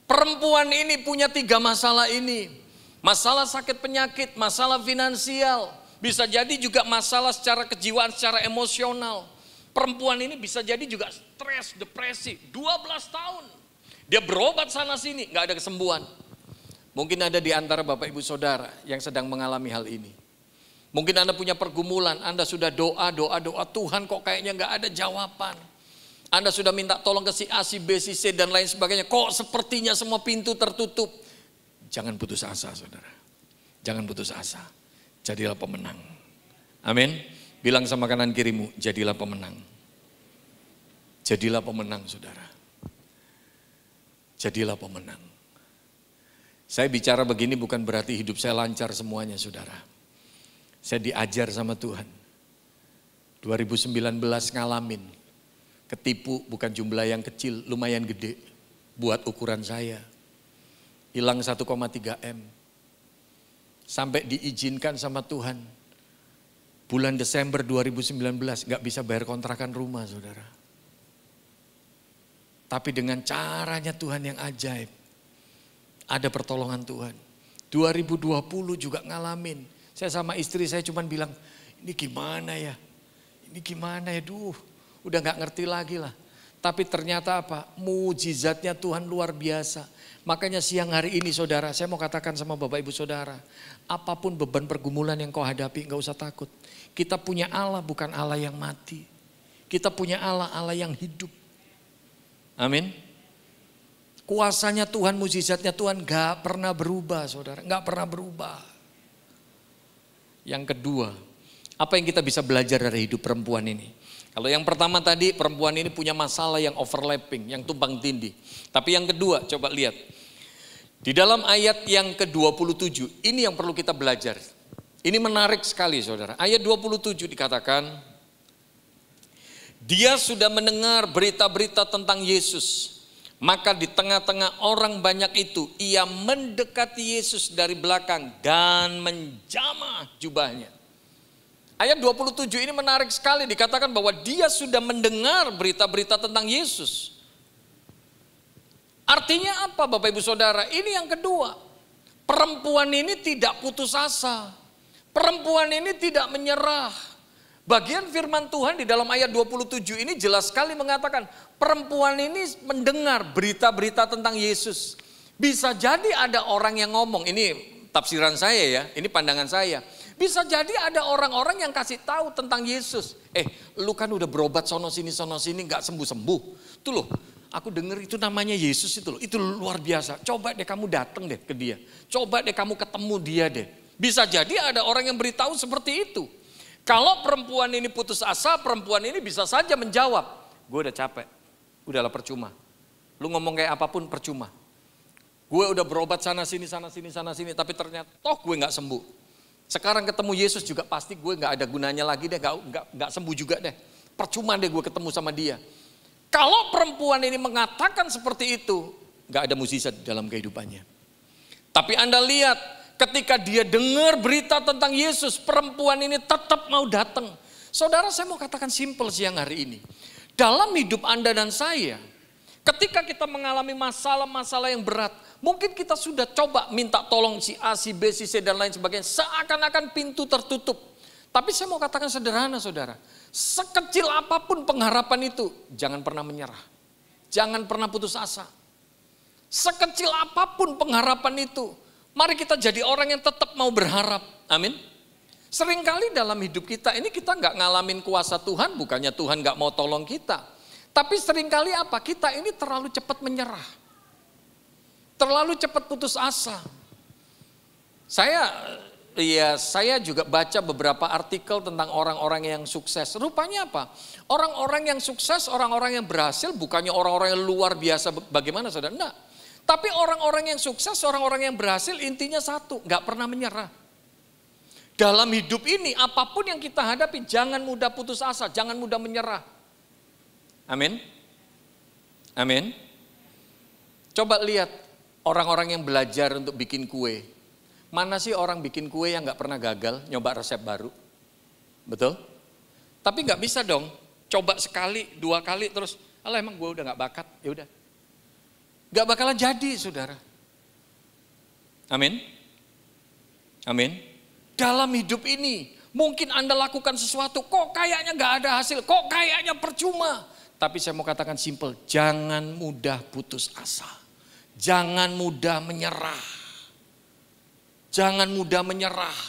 Perempuan ini punya 3 masalah ini. Masalah sakit penyakit, masalah finansial. Bisa jadi juga masalah secara kejiwaan, secara emosional. Perempuan ini bisa jadi juga stres, depresi. 12 tahun. Dia berobat sana sini, gak ada kesembuhan. Mungkin ada di antara Bapak Ibu Saudara yang sedang mengalami hal ini. Mungkin Anda punya pergumulan, Anda sudah doa, Tuhan kok kayaknya gak ada jawaban. Anda sudah minta tolong ke si A, si B, si C dan lain sebagainya. Kok sepertinya semua pintu tertutup. Jangan putus asa, saudara. Jangan putus asa. Jadilah pemenang. Amin. Bilang sama kanan kirimu, jadilah pemenang. Jadilah pemenang, saudara. Jadilah pemenang. Saya bicara begini bukan berarti hidup saya lancar semuanya, saudara. Saya diajar sama Tuhan. 2019 ngalamin. Ketipu bukan jumlah yang kecil, lumayan gede. Buat ukuran saya. Hilang 1,3 M. Sampai diizinkan sama Tuhan. Bulan Desember 2019 gak bisa bayar kontrakan rumah, saudara. Tapi dengan caranya Tuhan yang ajaib. ada pertolongan Tuhan. 2020 juga ngalamin. Saya sama istri saya cuman bilang, ini gimana ya? Ini gimana ya? Udah gak ngerti lagi lah. Tapi ternyata apa? Mujizatnya Tuhan luar biasa. Makanya siang hari ini saudara, saya mau katakan sama Bapak Ibu Saudara. Apapun beban pergumulan yang kau hadapi, gak usah takut. Kita punya Allah bukan Allah yang mati. Kita punya Allah, Allah yang hidup. Amin. Kuasanya Tuhan, mujizatnya Tuhan gak pernah berubah saudara. Gak pernah berubah. Yang kedua, apa yang kita bisa belajar dari hidup perempuan ini? Kalau yang pertama tadi, perempuan ini punya masalah yang overlapping, yang tumpang tindih. Tapi yang kedua, coba lihat. Di dalam ayat yang ke-27, ini yang perlu kita belajar. Ini menarik sekali saudara. Ayat 27 dikatakan, dia sudah mendengar berita-berita tentang Yesus. Maka di tengah-tengah orang banyak itu, ia mendekati Yesus dari belakang dan menjamah jubahnya. Ayat 27 ini menarik sekali, dikatakan bahwa dia sudah mendengar berita-berita tentang Yesus. Artinya apa Bapak Ibu Saudara? Ini yang kedua. Perempuan ini tidak putus asa. Perempuan ini tidak menyerah. Bagian firman Tuhan di dalam ayat 27 ini jelas sekali mengatakan perempuan ini mendengar berita-berita tentang Yesus. Bisa jadi ada orang yang ngomong, ini tafsiran saya ya, ini pandangan saya. Bisa jadi ada orang-orang yang kasih tahu tentang Yesus. Lu kan udah berobat sono sini gak sembuh-sembuh. Tuh loh, aku dengar itu namanya Yesus itu loh, itu luar biasa. Coba deh kamu datang deh ke dia. Coba deh kamu ketemu dia deh. Bisa jadi ada orang yang beritahu seperti itu. Kalau perempuan ini putus asa, perempuan ini bisa saja menjawab, gue udah capek, udahlah percuma. Lu ngomong kayak apapun percuma. Gue udah berobat sana sini, tapi ternyata toh gue gak sembuh. Sekarang ketemu Yesus juga pasti gue gak ada gunanya lagi deh, gak sembuh juga deh. Percuma deh gue ketemu sama dia. Kalau perempuan ini mengatakan seperti itu, gak ada mukjizat dalam kehidupannya. Tapi Anda lihat, ketika dia dengar berita tentang Yesus, perempuan ini tetap mau datang. Saudara, saya mau katakan simpel siang hari ini. Dalam hidup Anda dan saya, ketika kita mengalami masalah-masalah yang berat, mungkin kita sudah coba minta tolong si A, si B, si C dan lain sebagainya. Seakan-akan pintu tertutup. Tapi saya mau katakan sederhana saudara. Sekecil apapun pengharapan itu, jangan pernah menyerah. Jangan pernah putus asa. Sekecil apapun pengharapan itu, mari kita jadi orang yang tetap mau berharap. Amin. Seringkali dalam hidup kita ini kita gak ngalamin kuasa Tuhan, bukannya Tuhan gak mau tolong kita. Tapi seringkali apa? Kita ini terlalu cepat menyerah. Terlalu cepat putus asa. Saya juga baca beberapa artikel tentang orang-orang yang sukses. Rupanya apa? Orang-orang yang sukses, orang-orang yang berhasil bukannya orang-orang yang luar biasa bagaimana saudara? Enggak. Tapi orang-orang yang sukses, orang-orang yang berhasil intinya satu, gak pernah menyerah. Dalam hidup ini apapun yang kita hadapi jangan mudah putus asa, jangan mudah menyerah. Amin. Amin. Coba lihat orang-orang yang belajar untuk bikin kue. Mana sih orang bikin kue yang gak pernah gagal nyoba resep baru? Betul? Tapi gak bisa dong, coba sekali, 2 kali terus, alah emang gue udah gak bakat, ya udah. Gak bakalan jadi saudara. Amin. Amin. Dalam hidup ini mungkin Anda lakukan sesuatu, kok kayaknya gak ada hasil, kok kayaknya percuma. Tapi saya mau katakan simple, jangan mudah putus asa. Jangan mudah menyerah. Jangan mudah menyerah.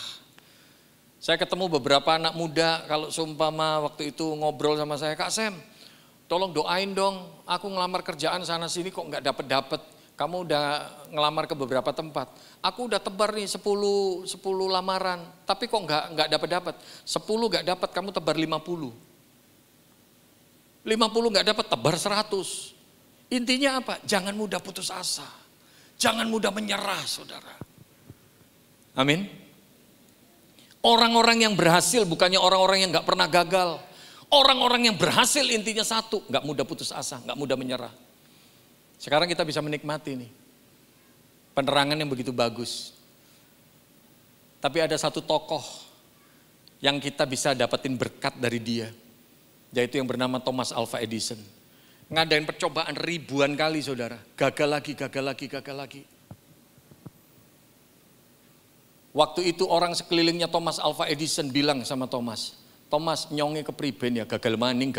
Saya ketemu beberapa anak muda, kalau seumpama waktu itu ngobrol sama saya, Kak Sem, tolong doain dong, aku ngelamar kerjaan sana sini kok nggak dapet. Kamu udah ngelamar ke beberapa tempat. Aku udah tebar nih 10 lamaran, tapi kok nggak dapet. 10 nggak dapat, kamu tebar 50. 50 nggak dapat, tebar 100. Intinya apa? Jangan mudah putus asa. Jangan mudah menyerah saudara. Amin. Orang-orang yang berhasil bukannya orang-orang yang nggak pernah gagal. Orang-orang yang berhasil intinya satu, nggak mudah putus asa, nggak mudah menyerah. Sekarang kita bisa menikmati nih penerangan yang begitu bagus. Tapi ada satu tokoh yang kita bisa dapetin berkat dari dia, yaitu yang bernama Thomas Alva Edison. Ngadain percobaan ribuan kali saudara, gagal lagi. Waktu itu orang sekelilingnya Thomas Alva Edison bilang sama Thomas, Thomas nyonge kepriben ya, gagal maning.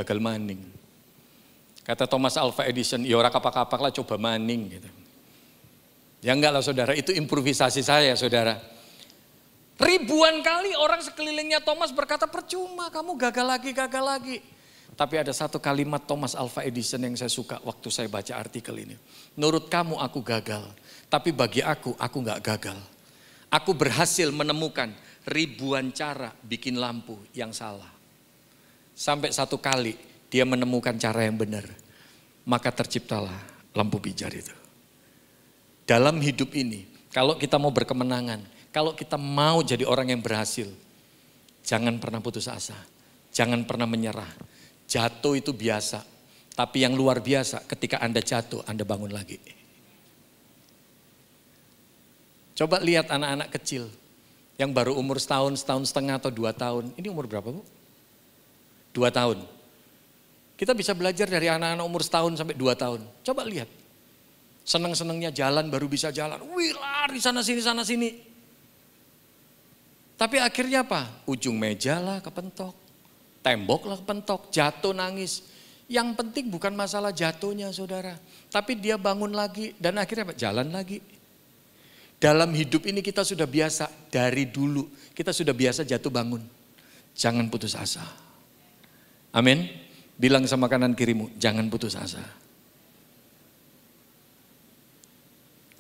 Kata Thomas Alva Edison, ya ora kapak-kapak lah, coba maning gitu. Ya enggak lah saudara, itu improvisasi saya saudara. Ribuan kali orang sekelilingnya Thomas berkata, percuma kamu gagal lagi. Tapi ada satu kalimat Thomas Alva Edison yang saya suka waktu saya baca artikel ini. Menurut kamu aku gagal, tapi bagi aku enggak gagal. Aku berhasil menemukan ribuan cara bikin lampu yang salah. Sampai satu kali dia menemukan cara yang benar. Maka terciptalah lampu pijar itu. Dalam hidup ini, kalau kita mau berkemenangan, kalau kita mau jadi orang yang berhasil, jangan pernah putus asa. Jangan pernah menyerah. Jatuh itu biasa. Tapi yang luar biasa ketika Anda jatuh, Anda bangun lagi. Coba lihat anak-anak kecil yang baru umur setahun setengah atau 2 tahun. Ini umur berapa Bu? 2 tahun. Kita bisa belajar dari anak-anak umur setahun sampai 2 tahun. Coba lihat. Seneng-senengnya jalan baru bisa jalan. Wih lari sana sini. Tapi akhirnya apa? Ujung meja lah kepentok. Tembok lah kepentok. Jatuh nangis. Yang penting bukan masalah jatuhnya saudara. Tapi dia bangun lagi dan akhirnya apa? Jalan lagi. Dalam hidup ini kita sudah biasa, dari dulu kita sudah biasa jatuh bangun. Jangan putus asa. Amin. Bilang sama kanan kirimu, jangan putus asa.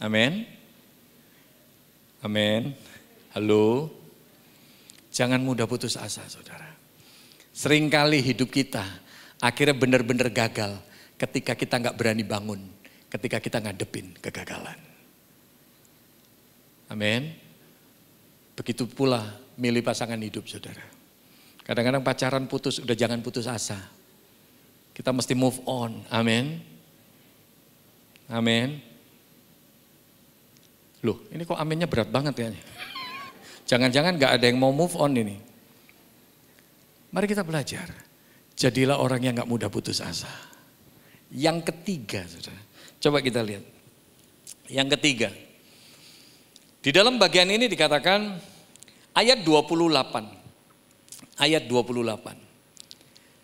Amin. Amin. Halo. Jangan mudah putus asa saudara. Seringkali hidup kita akhirnya benar-benar gagal ketika kita nggak berani bangun. Ketika kita ngadepin kegagalan. Amin. Begitu pula milih pasangan hidup saudara. Kadang-kadang pacaran putus, udah jangan putus asa. Kita mesti move on. Amin. Amin. Loh ini kok aminnya berat banget ya. Jangan-jangan gak ada yang mau move on ini. Mari kita belajar. Jadilah orang yang gak mudah putus asa. Yang ketiga saudara. Coba kita lihat. Yang ketiga. Di dalam bagian ini dikatakan ayat 28. Ayat 28.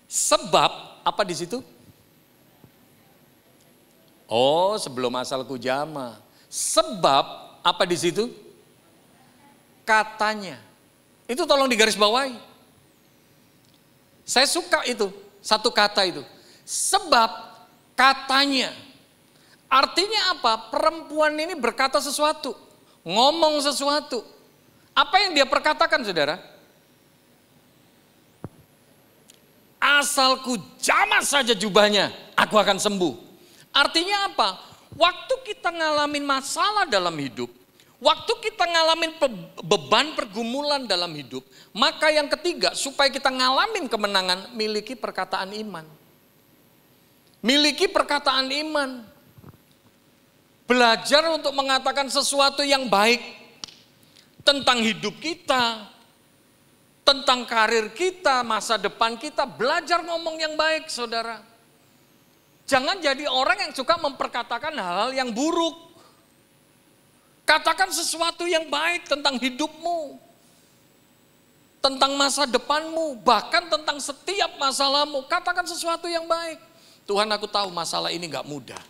Sebab apa di situ? Oh, sebelum asalku jama. Sebab apa di situ? Katanya. Itu tolong digarisbawahi. Saya suka itu, satu kata itu. Sebab katanya. Artinya apa? Perempuan ini berkata sesuatu. Ngomong sesuatu. Apa yang dia perkatakan saudara? Asalku jamah saja jubahnya, aku akan sembuh. Artinya apa? Waktu kita ngalamin masalah dalam hidup, waktu kita ngalamin beban pergumulan dalam hidup, maka yang ketiga supaya kita ngalamin kemenangan, miliki perkataan iman. Miliki perkataan iman. Belajar untuk mengatakan sesuatu yang baik tentang hidup kita, tentang karir kita, masa depan kita. Belajar ngomong yang baik saudara. Jangan jadi orang yang suka memperkatakan hal-hal yang buruk. Katakan sesuatu yang baik tentang hidupmu, tentang masa depanmu, bahkan tentang setiap masalahmu. Katakan sesuatu yang baik. Tuhan aku tahu masalah ini gak mudah.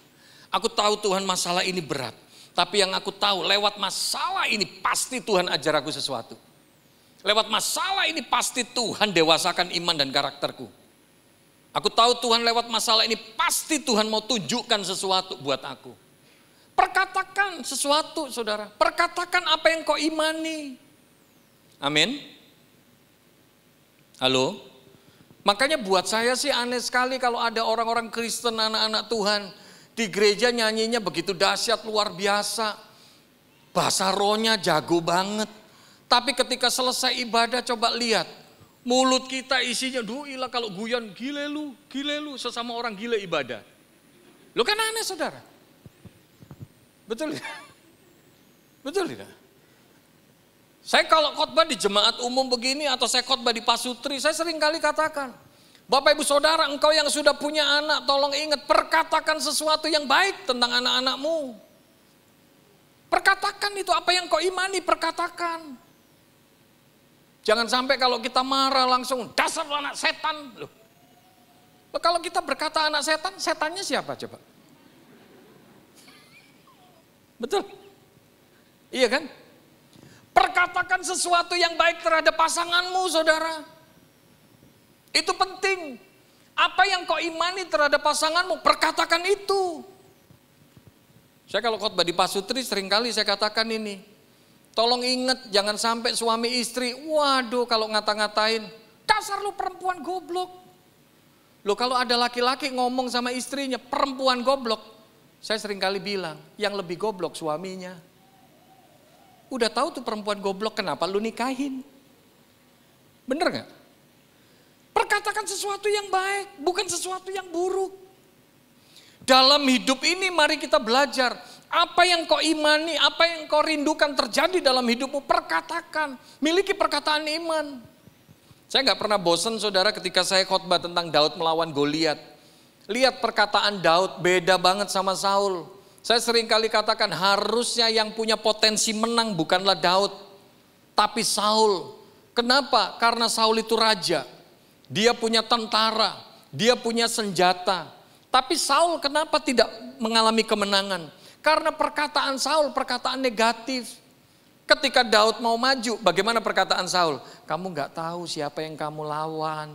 Aku tahu Tuhan masalah ini berat. Tapi yang aku tahu lewat masalah ini pasti Tuhan ajar aku sesuatu. Lewat masalah ini pasti Tuhan dewasakan iman dan karakterku. Aku tahu Tuhan lewat masalah ini pasti Tuhan mau tunjukkan sesuatu buat aku. Perkatakan sesuatu saudara. Perkatakan apa yang kau imani. Amin. Halo. Makanya buat saya sih aneh sekali kalau ada orang-orang Kristen anak-anak Tuhan. Di gereja nyanyinya begitu dahsyat luar biasa. Bahasa rohnya jago banget. Tapi ketika selesai ibadah coba lihat. Mulut kita isinya, duh ilah kalau guyon gile lu. Sesama orang gile ibadah. Lu kan aneh saudara. Betul ya? Betul tidak? Saya kalau khotbah di jemaat umum begini atau saya khotbah di pasutri, saya sering kali katakan. Bapak ibu saudara engkau yang sudah punya anak tolong ingat perkatakan sesuatu yang baik tentang anak-anakmu. Perkatakan itu apa yang kau imani perkatakan. Jangan sampai kalau kita marah langsung, dasar lu anak setan. Loh. Kalau kita berkata anak setan, setannya siapa coba? Betul? Iya kan? Perkatakan sesuatu yang baik terhadap pasanganmu, saudara. Itu penting. Apa yang kau imani terhadap pasanganmu, perkatakan itu. Saya kalau khotbah di Pasutri seringkali saya katakan ini. Tolong ingat jangan sampai suami istri, waduh kalau ngata-ngatain, dasar lu perempuan goblok. Loh kalau ada laki-laki ngomong sama istrinya, perempuan goblok. Saya seringkali bilang, yang lebih goblok suaminya. Udah tahu tuh perempuan goblok, kenapa lu nikahin? Bener gak? Perkatakan sesuatu yang baik, bukan sesuatu yang buruk. Dalam hidup ini mari kita belajar. Apa yang kau imani, apa yang kau rindukan terjadi dalam hidupmu, perkatakan. Miliki perkataan iman. Saya gak pernah bosan saudara ketika saya khotbah tentang Daud melawan Goliat. Lihat perkataan Daud beda banget sama Saul. Saya sering kali katakan harusnya yang punya potensi menang bukanlah Daud, tapi Saul. Kenapa? Karena Saul itu raja. Dia punya tentara, dia punya senjata. Tapi Saul kenapa tidak mengalami kemenangan? Karena perkataan Saul, perkataan negatif. Ketika Daud mau maju, bagaimana perkataan Saul? Kamu gak tahu siapa yang kamu lawan.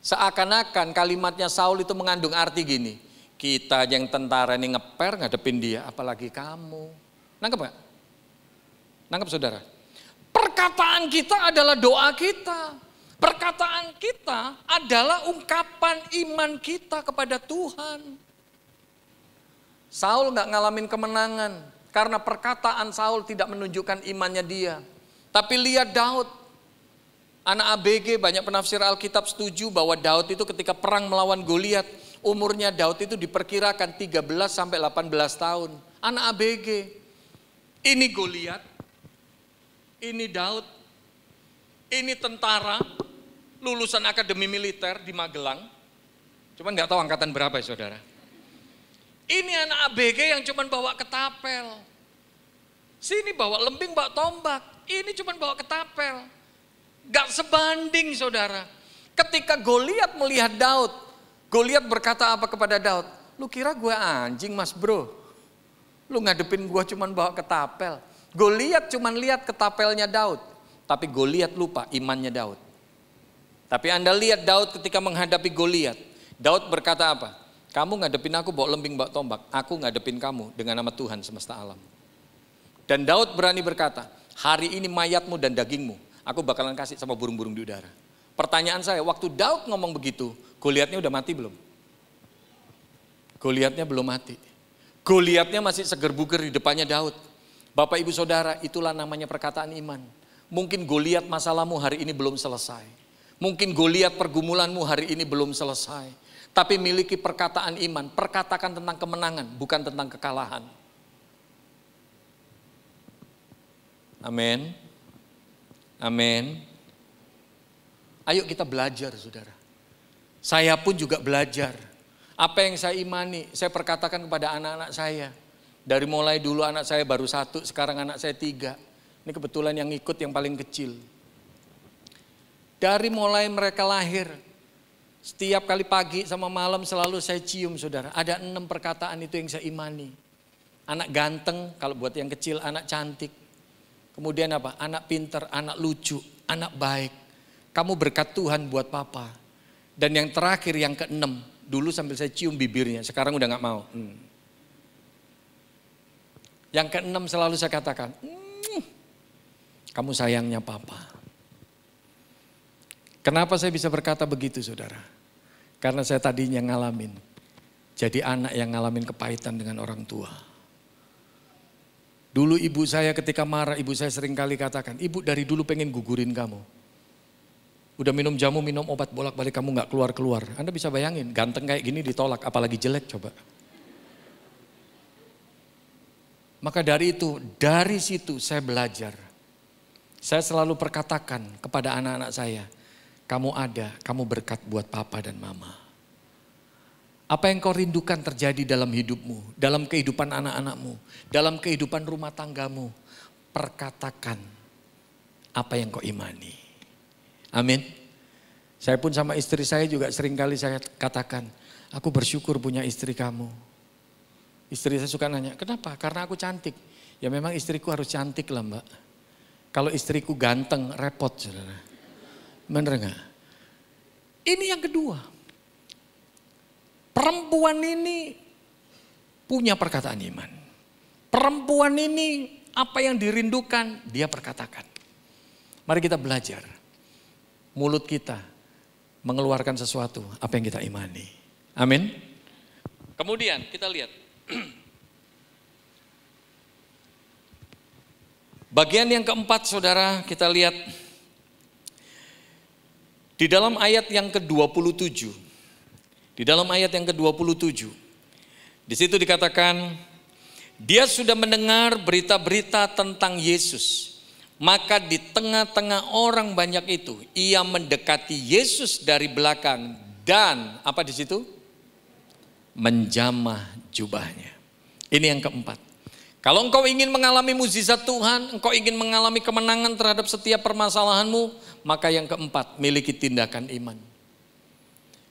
Seakan-akan kalimatnya Saul itu mengandung arti gini. Kita yang tentara ini ngeper ngadepin dia, apalagi kamu. Nangkep gak? Nangkep saudara? Perkataan kita adalah doa kita. Perkataan kita adalah ungkapan iman kita kepada Tuhan. Saul gak ngalamin kemenangan karena perkataan Saul tidak menunjukkan imannya dia. Tapi lihat Daud, anak ABG banyak penafsir Alkitab setuju bahwa Daud itu ketika perang melawan Goliat, umurnya Daud itu diperkirakan 13 sampai 18 tahun. Anak ABG, ini Goliat, ini Daud, ini tentara, lulusan akademi militer di Magelang. Cuman gak tahu angkatan berapa ya saudara. Ini anak ABG yang cuman bawa ketapel. Sini bawa lembing, bawa tombak. Ini cuman bawa ketapel. Gak sebanding saudara. Ketika Goliat melihat Daud, Goliat berkata apa kepada Daud? Lu kira gue anjing mas bro? Lu ngadepin gue cuman bawa ketapel. Goliat cuman lihat ketapelnya Daud. Tapi Goliat lupa imannya Daud. Tapi Anda lihat Daud ketika menghadapi Goliat. Daud berkata apa? Kamu ngadepin aku bawa lembing, bawa tombak. Aku ngadepin kamu dengan nama Tuhan semesta alam. Dan Daud berani berkata, hari ini mayatmu dan dagingmu aku bakalan kasih sama burung-burung di udara. Pertanyaan saya, waktu Daud ngomong begitu, Goliatnya udah mati belum? Goliatnya belum mati. Goliatnya masih seger buger di depannya Daud. Bapak ibu saudara, itulah namanya perkataan iman. Mungkin Goliat masalahmu hari ini belum selesai. Mungkin Goliat pergumulanmu hari ini belum selesai. Tapi miliki perkataan iman, perkatakan tentang kemenangan, bukan tentang kekalahan. Amin. Amin. Ayo kita belajar saudara. Saya pun juga belajar. Apa yang saya imani, saya perkatakan kepada anak-anak saya. Dari mulai dulu anak saya baru 1, sekarang anak saya 3. Ini kebetulan yang ikut yang paling kecil. Dari mulai mereka lahir, setiap kali pagi sama malam selalu saya cium saudara. Ada 6 perkataan itu yang saya imani. Anak ganteng, kalau buat yang kecil anak cantik. Kemudian apa? Anak pinter, anak lucu, anak baik. Kamu berkat Tuhan buat papa. Dan yang terakhir yang ke-6, dulu sambil saya cium bibirnya, sekarang udah gak mau. Yang ke-6 selalu saya katakan, kamu sayangnya papa. Kenapa saya bisa berkata begitu saudara? Karena saya tadinya ngalamin. Jadi anak yang ngalamin kepahitan dengan orang tua. Dulu ibu saya ketika marah, ibu saya sering kali katakan, ibu dari dulu pengen gugurin kamu. Udah minum jamu, minum obat bolak-balik kamu gak keluar-keluar. Anda bisa bayangin, ganteng kayak gini ditolak, apalagi jelek coba. Maka dari itu, dari situ saya belajar. Saya selalu perkatakan kepada anak-anak saya, kamu ada, kamu berkat buat papa dan mama. Apa yang kau rindukan terjadi dalam hidupmu, dalam kehidupan anak-anakmu, dalam kehidupan rumah tanggamu, perkatakan apa yang kau imani. Amin. Saya pun sama istri saya juga seringkali saya katakan, aku bersyukur punya istri kamu. Istri saya suka nanya, kenapa? Karena aku cantik. Ya memang istriku harus cantik lah Mbak. Kalau istriku ganteng, repot saudara. Bener gak? Ini yang kedua. Perempuan ini punya perkataan iman. Perempuan ini apa yang dirindukan, dia perkatakan. Mari kita belajar. Mulut kita mengeluarkan sesuatu, apa yang kita imani. Amin. Kemudian kita lihat. Bagian yang keempat saudara, kita lihat. Di dalam ayat yang ke-27. Di dalam ayat yang ke-27. Di situ dikatakan, dia sudah mendengar berita-berita tentang Yesus. Maka di tengah-tengah orang banyak itu, ia mendekati Yesus dari belakang dan apa di situ? Menjamah jubahnya. Ini yang keempat. Kalau engkau ingin mengalami mukjizat Tuhan, engkau ingin mengalami kemenangan terhadap setiap permasalahanmu, maka yang keempat, miliki tindakan iman.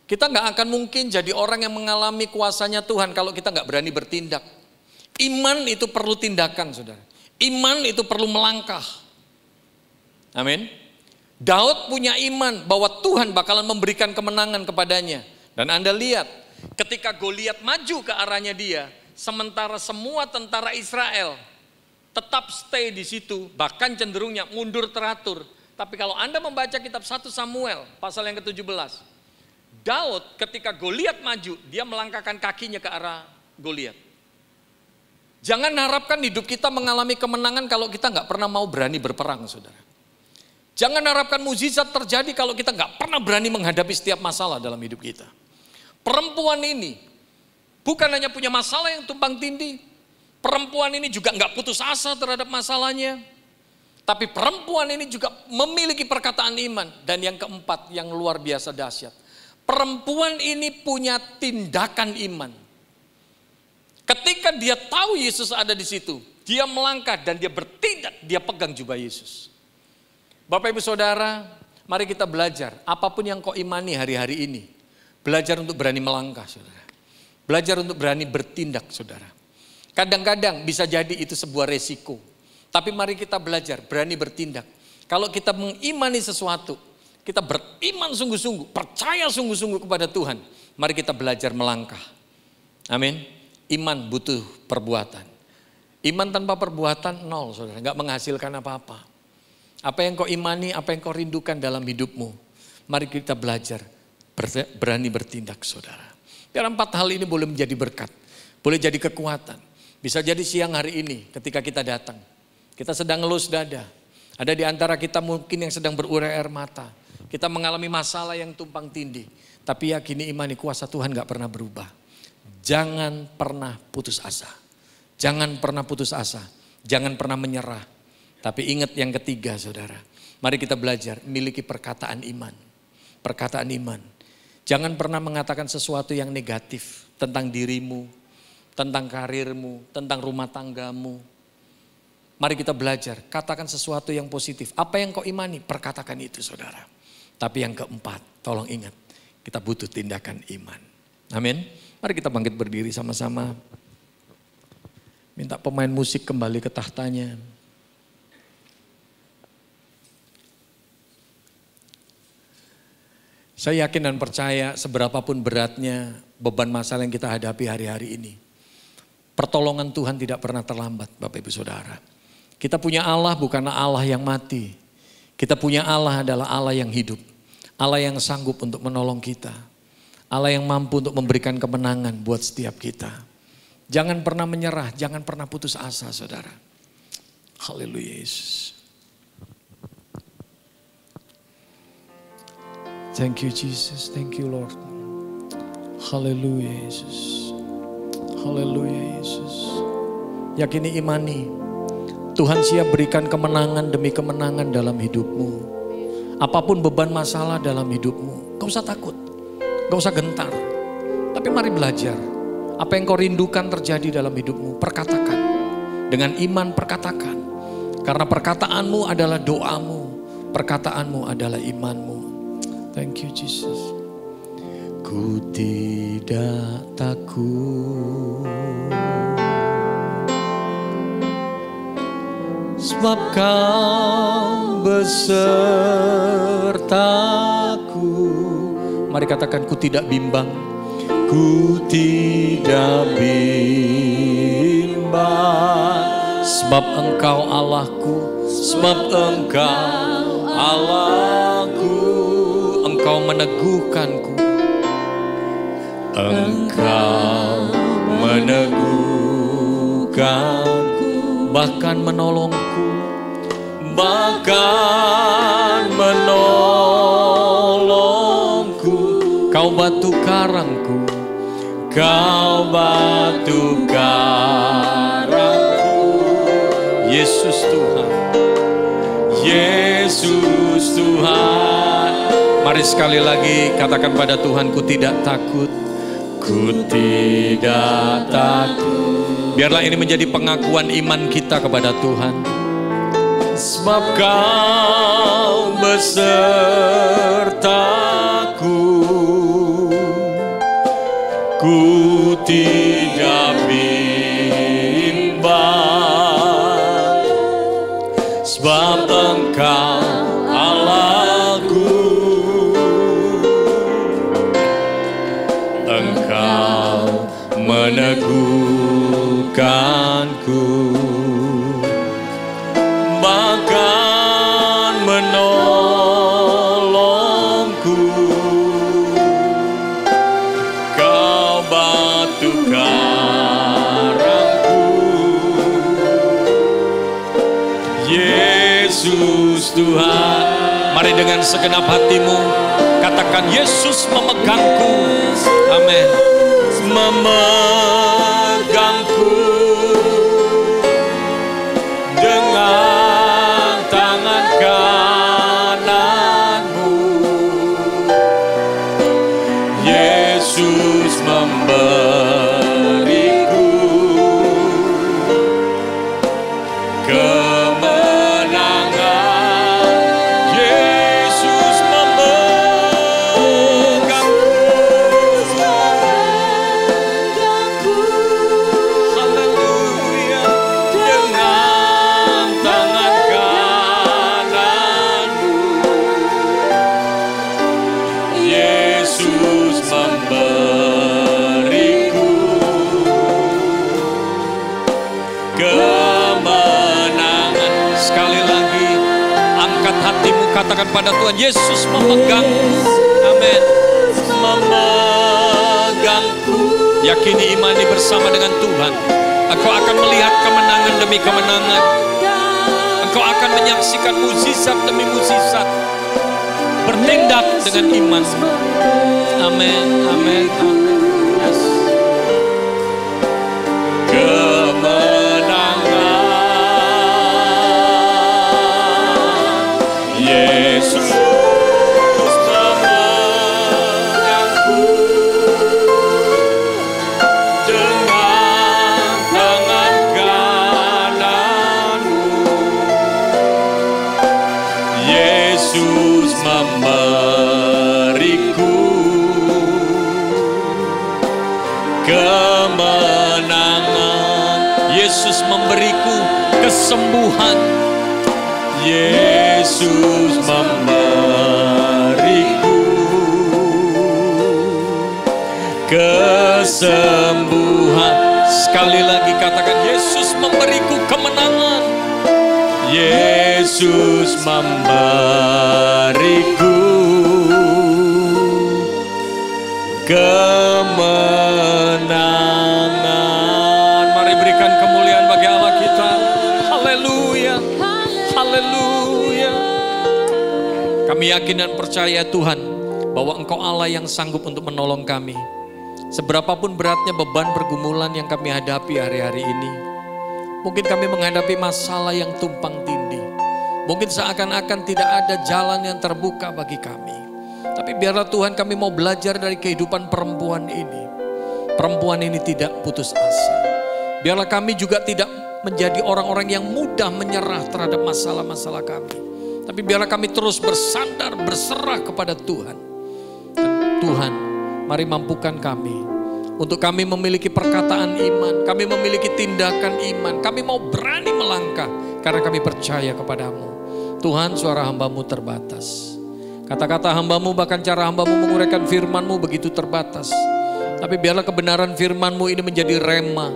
Kita nggak akan mungkin jadi orang yang mengalami kuasanya Tuhan kalau kita nggak berani bertindak. Iman itu perlu tindakan, saudara. Iman itu perlu melangkah. Amin. Daud punya iman bahwa Tuhan bakalan memberikan kemenangan kepadanya. Dan Anda lihat, ketika Goliat maju ke arahnya dia, sementara semua tentara Israel tetap stay di situ, bahkan cenderungnya mundur teratur. Tapi kalau Anda membaca kitab 1 Samuel, pasal yang ke-17, Daud ketika Goliat maju, dia melangkahkan kakinya ke arah Goliat. Jangan harapkan hidup kita mengalami kemenangan kalau kita nggak pernah mau berani berperang, saudara. Jangan harapkan mukjizat terjadi kalau kita nggak pernah berani menghadapi setiap masalah dalam hidup kita. Perempuan ini bukan hanya punya masalah yang tumpang tindih, perempuan ini juga nggak putus asa terhadap masalahnya. Tapi perempuan ini juga memiliki perkataan iman. Dan yang keempat yang luar biasa dahsyat, perempuan ini punya tindakan iman. Ketika dia tahu Yesus ada di situ, dia melangkah dan dia bertindak, dia pegang jubah Yesus. Bapak Ibu Saudara, mari kita belajar apapun yang kau imani hari-hari ini. Belajar untuk berani melangkah, saudara. Belajar untuk berani bertindak, saudara. Kadang-kadang bisa jadi itu sebuah resiko. Tapi mari kita belajar berani bertindak. Kalau kita mengimani sesuatu, kita beriman sungguh-sungguh, percaya sungguh-sungguh kepada Tuhan. Mari kita belajar melangkah. Amin. Iman butuh perbuatan. Iman tanpa perbuatan nol, saudara. Gak menghasilkan apa-apa. Apa yang kau imani, apa yang kau rindukan dalam hidupmu. Mari kita belajar berani bertindak, saudara. Biar 4 hal ini boleh menjadi berkat. Boleh jadi kekuatan. Bisa jadi siang hari ini ketika kita datang. Kita sedang ngelus dada. Ada di antara kita mungkin yang sedang berurai air mata. Kita mengalami masalah yang tumpang tindih. Tapi yakini imani kuasa Tuhan gak pernah berubah. Jangan pernah putus asa. Jangan pernah putus asa. Jangan pernah menyerah. Tapi ingat yang ketiga, saudara. Mari kita belajar miliki perkataan iman. Perkataan iman. Jangan pernah mengatakan sesuatu yang negatif tentang dirimu, tentang karirmu, tentang rumah tanggamu. Mari kita belajar, katakan sesuatu yang positif. Apa yang kau imani, perkatakan itu, saudara. Tapi yang keempat, tolong ingat, kita butuh tindakan iman. Amin. Mari kita bangkit berdiri sama-sama. Minta pemain musik kembali ke tahtanya. Saya yakin dan percaya seberapapun beratnya beban masalah yang kita hadapi hari-hari ini. Pertolongan Tuhan tidak pernah terlambat, Bapak Ibu Saudara. Kita punya Allah bukanlah Allah yang mati. Kita punya Allah adalah Allah yang hidup. Allah yang sanggup untuk menolong kita. Allah yang mampu untuk memberikan kemenangan buat setiap kita. Jangan pernah menyerah, jangan pernah putus asa, saudara. Haleluya Yesus. Thank you Jesus, thank you Lord. Haleluya Yesus. Haleluya Yesus. Yakini imani, Tuhan siap berikan kemenangan demi kemenangan dalam hidupmu. Apapun beban masalah dalam hidupmu, gak usah takut, gak usah gentar. Tapi mari belajar, apa yang kau rindukan terjadi dalam hidupmu, perkatakan. Dengan iman perkatakan. Karena perkataanmu adalah doamu. Perkataanmu adalah imanmu. Thank you Jesus. Ku tidak takut, sebab Kau besertaku. Mari katakan, ku tidak bimbang. Ku tidak bimbang, sebab Engkau Allahku, sebab Engkau Allahku. Engkau meneguhkanku, Engkau meneguhkanku, bahkan menolongku, bahkan menolongku. Kau batu karangku, Kau batu karangku. Yesus Tuhan, Yesus Tuhan. Mari sekali lagi katakan pada Tuhan, ku tidak takut, ku tidak takut. Biarlah ini menjadi pengakuan iman kita kepada Tuhan. Sebab Kau besertaku, ku tidak bimbang, sebab Engkau Allahku, Engkau meneguhkanku, bahkan menolongku. Kau batu karangku, Yesus Tuhan. Mari dengan segenap hatimu katakan, Yesus memegangku. Amin. Memegangku dengan tangan kananmu. Yesus memberiku kemenangan. Yesus memegangku. Haleluya. Dengan tangan kananmu. Yesus memberiku kemenangan. Sekali lagi angkat hatimu, katakan pada Tuhan, Yesus memegangku. Amin. Memegangku. Yakini, imani bersama dengan Tuhan. Engkau akan melihat kemenangan demi kemenangan. Engkau akan menyaksikan mukjizat demi mukjizat. Bertindak dengan iman. Amin, amin, amin. Yes. Kemenangan. Yesus memegangku dengan tangan kananmu. Yesus memberiku kemenangan. Yesus memberiku kesembuhan. Yesus memberiku kesembuhan. Sekali lagi katakan, Yesus memberiku kemenangan. Yesus memberiku kemenangan. Mari berikan kemuliaan bagi Allah kita. Haleluya, haleluya. Kami yakin dan percaya Tuhan bahwa Engkau Allah yang sanggup untuk menolong kami. Seberapapun beratnya beban pergumulan yang kami hadapi hari-hari ini. Mungkin kami menghadapi masalah yang tumpang tindih. Mungkin seakan-akan tidak ada jalan yang terbuka bagi kami. Tapi biarlah Tuhan, kami mau belajar dari kehidupan perempuan ini. Perempuan ini tidak putus asa. Biarlah kami juga tidak menjadi orang-orang yang mudah menyerah terhadap masalah-masalah kami. Tapi biarlah kami terus bersandar, berserah kepada Tuhan. Dan Tuhan, mari mampukan kami untuk kami memiliki perkataan iman, kami memiliki tindakan iman, kami mau berani melangkah karena kami percaya kepadamu. Tuhan, suara hamba-Mu terbatas. Kata-kata hamba-Mu, bahkan cara hamba-Mu menguraikan firman-Mu begitu terbatas. Tapi biarlah kebenaran firman-Mu ini menjadi rema,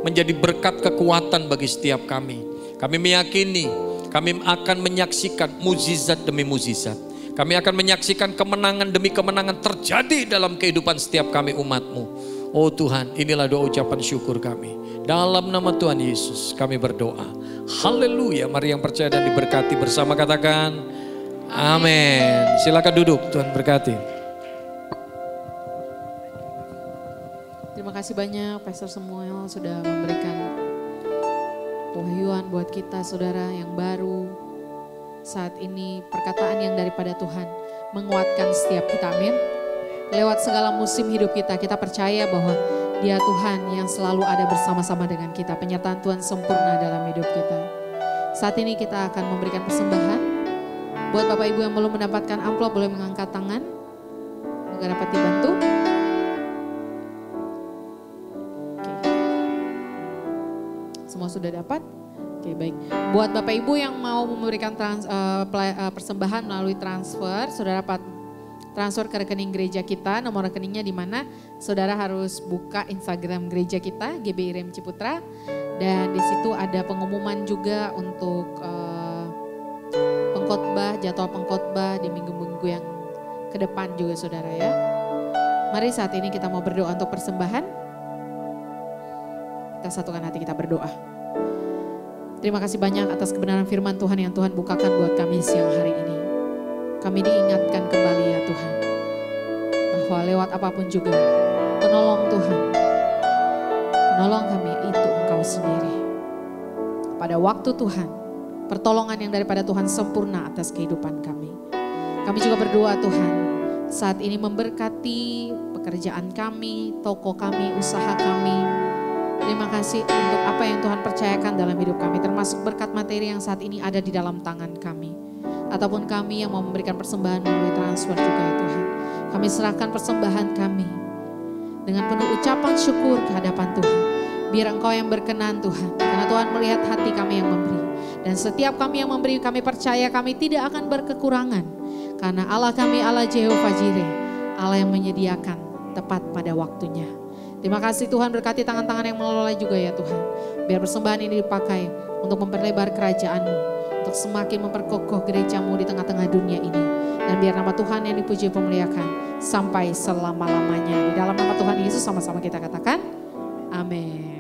menjadi berkat kekuatan bagi setiap kami. Kami meyakini, kami akan menyaksikan mukjizat demi mukjizat. Kami akan menyaksikan kemenangan demi kemenangan terjadi dalam kehidupan setiap kami umat-Mu. Oh Tuhan, inilah doa ucapan syukur kami. Dalam nama Tuhan Yesus kami berdoa. Haleluya. Mari yang percaya dan diberkati bersama katakan amin. Silakan duduk, Tuhan berkati. Terima kasih banyak Pastor Samuel sudah memberikan pewahyuan buat kita saudara yang baru. Saat ini perkataan yang daripada Tuhan menguatkan setiap kita, amin. Lewat segala musim hidup kita, kita percaya bahwa Dia Tuhan yang selalu ada bersama-sama dengan kita. Penyertaan Tuhan sempurna dalam hidup kita. Saat ini kita akan memberikan persembahan. Buat Bapak Ibu yang belum mendapatkan amplop boleh mengangkat tangan agar dapat dibantu. Oke. Semua sudah dapat? Oke, baik. Buat Bapak Ibu yang mau memberikan persembahan melalui transfer, saudara dapat transfer ke rekening gereja kita. Nomor rekeningnya di mana? Saudara harus buka Instagram gereja kita, GBI Rem Ciputra. Dan di situ ada pengumuman juga untuk pengkhotbah, jadwal pengkhotbah di minggu-minggu yang ke depan juga saudara ya. Mari saat ini kita mau berdoa untuk persembahan. Kita satukan hati kita berdoa. Terima kasih banyak atas kebenaran firman Tuhan yang Tuhan bukakan buat kami siang hari ini. Kami diingatkan kembali ya Tuhan, bahwa lewat apapun juga penolong Tuhan, penolong kami itu Engkau sendiri. Pada waktu Tuhan, pertolongan yang daripada Tuhan sempurna atas kehidupan kami. Kami juga berdoa Tuhan, saat ini memberkati pekerjaan kami, toko kami, usaha kami. Terima kasih untuk apa yang Tuhan percayakan dalam hidup kami, termasuk berkat materi yang saat ini ada di dalam tangan kami. Ataupun kami yang mau memberikan persembahan melalui transfer juga ya Tuhan. Kami serahkan persembahan kami dengan penuh ucapan syukur ke hadapan Tuhan. Biar Engkau yang berkenan Tuhan, karena Tuhan melihat hati kami yang memberi. Dan setiap kami yang memberi, kami percaya kami tidak akan berkekurangan. Karena Allah kami Allah Jehovah Jireh, Allah yang menyediakan tepat pada waktunya. Terima kasih Tuhan, berkati tangan-tangan yang mengelola juga ya Tuhan. Biar persembahan ini dipakai untuk memperlebar kerajaan-Mu, untuk semakin memperkokoh gereja-Mu di tengah-tengah dunia ini. Dan biar nama Tuhan yang dipuji pemuliakan sampai selama-lamanya. Di dalam nama Tuhan Yesus sama-sama kita katakan, amin.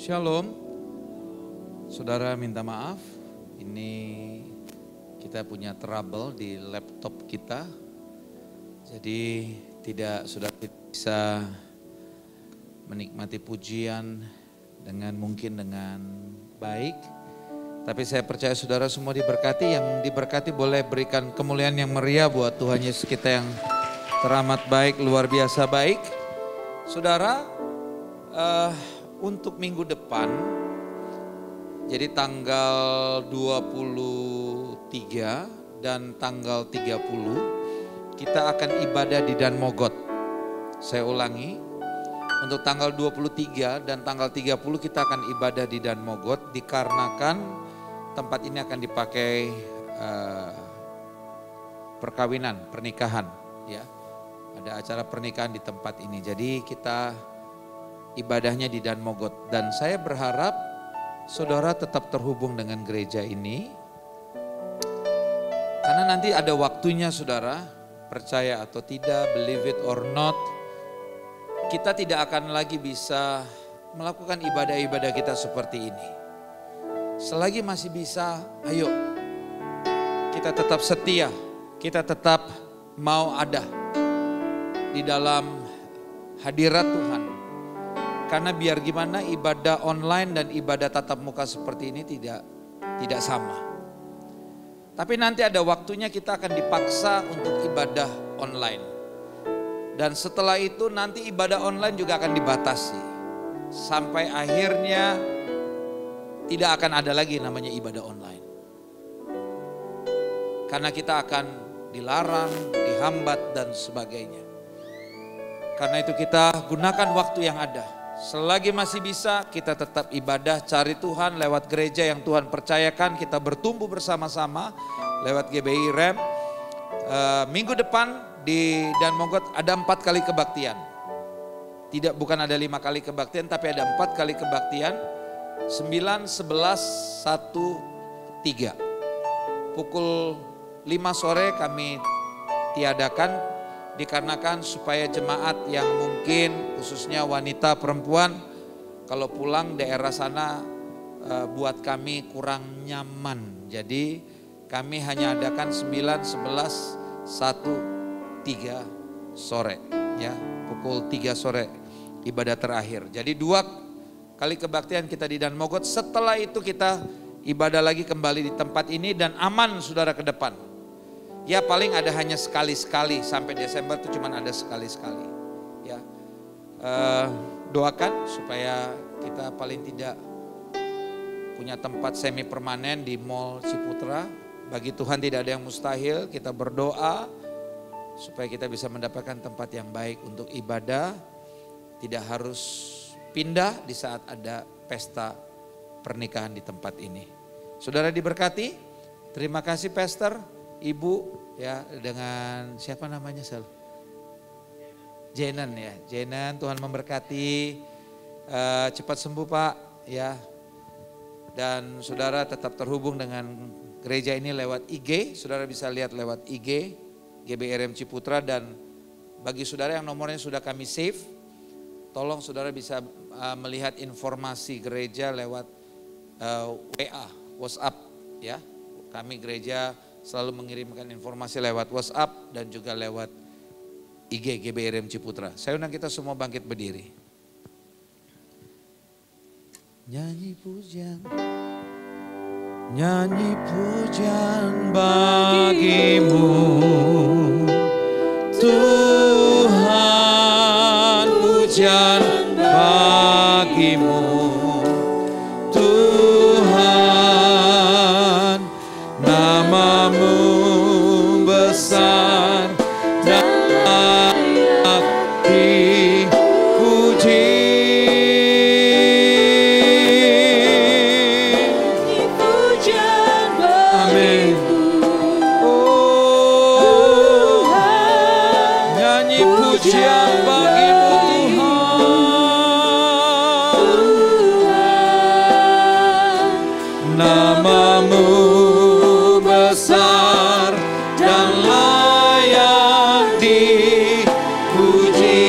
Shalom, saudara minta maaf, ini kita punya trouble di laptop kita, jadi saudara bisa menikmati pujian mungkin dengan baik. Tapi saya percaya saudara semua diberkati, yang diberkati boleh berikan kemuliaan yang meriah buat Tuhan Yesus kita yang teramat baik, luar biasa baik. Saudara, untuk minggu depan, jadi tanggal 23, dan tanggal 30 kita akan ibadah di Dan Mogot. Saya ulangi, untuk tanggal 23 dan tanggal 30 kita akan ibadah di Dan Mogot dikarenakan tempat ini akan dipakai perkawinan, pernikahan ya. Ada acara pernikahan di tempat ini. Jadi kita ibadahnya di Dan Mogot, dan saya berharap saudara tetap terhubung dengan gereja ini karena nanti ada waktunya saudara, percaya atau tidak, believe it or not, kita tidak akan lagi bisa melakukan ibadah-ibadah kita seperti ini. Selagi masih bisa, ayo kita tetap setia, kita tetap mau ada di dalam hadirat Tuhan. Karena biar gimana ibadah online dan ibadah tatap muka seperti ini tidak sama. Tapi nanti ada waktunya kita akan dipaksa untuk ibadah online. Dan setelah itu nanti ibadah online juga akan dibatasi. Sampai akhirnya tidak akan ada lagi namanya ibadah online. Karena kita akan dilarang, dihambat dan sebagainya. Karena itu kita gunakan waktu yang ada. Selagi masih bisa, kita tetap ibadah, cari Tuhan lewat gereja yang Tuhan percayakan. Kita bertumbuh bersama-sama lewat GBI REM. Minggu depan di Dan Mogot ada 4 kali kebaktian. Bukan ada 5 kali kebaktian, tapi ada 4 kali kebaktian. 9, 11, 1, 3. Pukul 5 sore kami tiadakan. Dikarenakan supaya jemaat yang mungkin khususnya wanita perempuan kalau pulang daerah sana buat kami kurang nyaman. Jadi kami hanya adakan 9, 11, 1, 3 sore ya, pukul 3 sore ibadah terakhir. Jadi 2 kali kebaktian kita di Dan Mogot, setelah itu kita ibadah lagi kembali di tempat ini dan aman saudara ke depan. Ya paling ada hanya sekali-sekali, sampai Desember itu cuma ada sekali-sekali. Ya, doakan supaya kita paling tidak punya tempat semi permanen di Mall Ciputra. Bagi Tuhan tidak ada yang mustahil. Kita berdoa supaya kita bisa mendapatkan tempat yang baik untuk ibadah. Tidak harus pindah di saat ada pesta pernikahan di tempat ini. Saudara diberkati. Terima kasih Pastor. Ibu ya, dengan siapa namanya Sel? Jenan ya, Jenan, Tuhan memberkati, cepat sembuh Pak ya. Dan saudara tetap terhubung dengan gereja ini lewat IG, saudara bisa lihat lewat IG GBRM Ciputra. Dan bagi saudara yang nomornya sudah kami save, tolong saudara bisa melihat informasi gereja lewat WA, WhatsApp ya. Kami gereja selalu mengirimkan informasi lewat WhatsApp dan juga lewat IG GBRM Ciputra. Saya undang kita semua bangkit berdiri. Nyanyi pujian bagimu Tuhan, pujian bagimu Tuhan, namamu besar dan layak dipuji. Amin. Oh, nyanyi pujian bagimu Tuhan, namamu besar dan layak dipuji.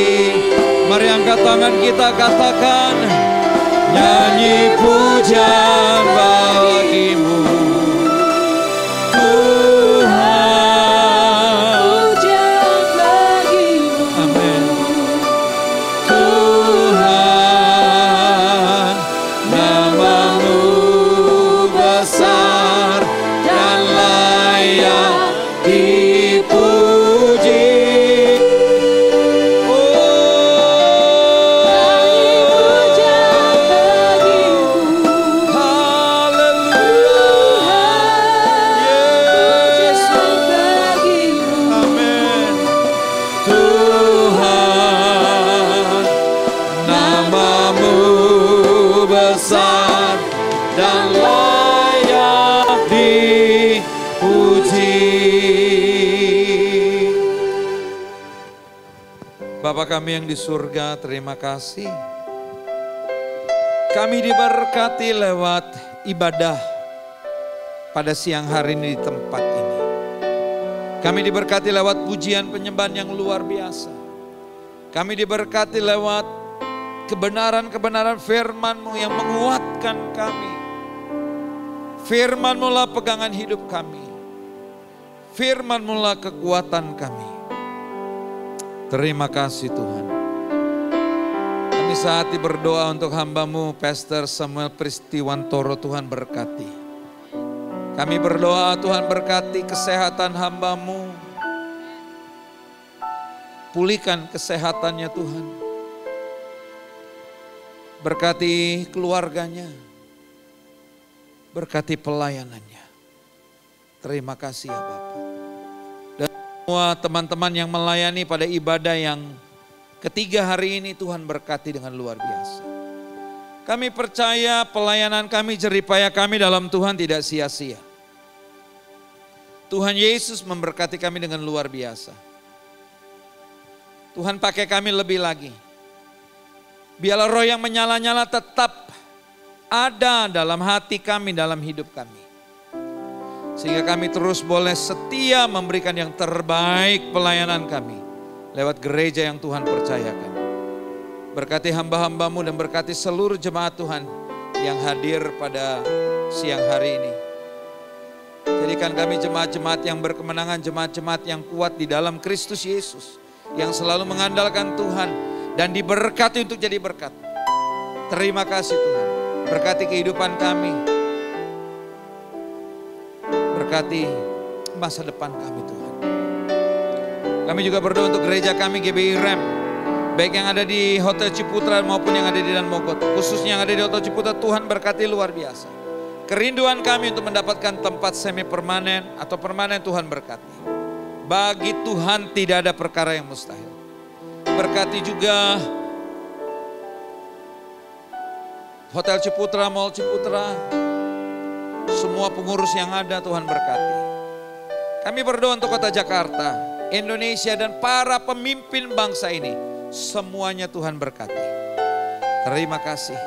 Mari angkat tangan kita, katakan nyanyi pujian bagimu Tuhan, pujian bagimu. Amin. Tuhan, namamu besar dan layak dipuji. Oh, haleluya. Bapa kami yang di surga, terima kasih. Kami diberkati lewat ibadah pada siang hari ini di tempat ini. Kami diberkati lewat pujian penyembahan yang luar biasa. Kami diberkati lewat kebenaran-kebenaran firman-Mu yang menguatkan kami. Firman-Mu lah pegangan hidup kami. Firman-Mu lah kekuatan kami. Terima kasih Tuhan. Kami saat ini berdoa untuk hamba-Mu Pastor Samuel Pristiwantoro, Tuhan berkati. Kami berdoa Tuhan berkati kesehatan hamba-Mu. Pulihkan kesehatannya Tuhan. Berkati keluarganya. Berkati pelayanannya. Terima kasih ya Bapak. Dan semua teman-teman yang melayani pada ibadah yang ketiga hari ini Tuhan berkati dengan luar biasa. Kami percaya pelayanan kami, jeripaya kami dalam Tuhan tidak sia-sia. Tuhan Yesus memberkati kami dengan luar biasa. Tuhan pakai kami lebih lagi. Biarlah roh yang menyala-nyala tetap ada dalam hati kami, dalam hidup kami. Sehingga kami terus boleh setia memberikan yang terbaik pelayanan kami lewat gereja yang Tuhan percayakan. Berkati hamba-hamba-Mu dan berkati seluruh jemaat Tuhan yang hadir pada siang hari ini. Jadikan kami jemaat-jemaat yang berkemenangan, jemaat-jemaat yang kuat di dalam Kristus Yesus. Yang selalu mengandalkan Tuhan dan diberkati untuk jadi berkat. Terima kasih Tuhan. Berkati kehidupan kami. Berkati masa depan kami Tuhan. Kami juga berdoa untuk gereja kami GBI Rem. Baik yang ada di Hotel Ciputra maupun yang ada di Dan Mogot. Khususnya yang ada di Hotel Ciputra, Tuhan berkati luar biasa. Kerinduan kami untuk mendapatkan tempat semi permanen atau permanen, Tuhan berkati. Bagi Tuhan tidak ada perkara yang mustahil. Berkati juga Hotel Ciputra, Mall Ciputra. Semua pengurus yang ada Tuhan berkati. Kami berdoa untuk Kota Jakarta, Indonesia dan para pemimpin bangsa ini. Semuanya Tuhan berkati. Terima kasih.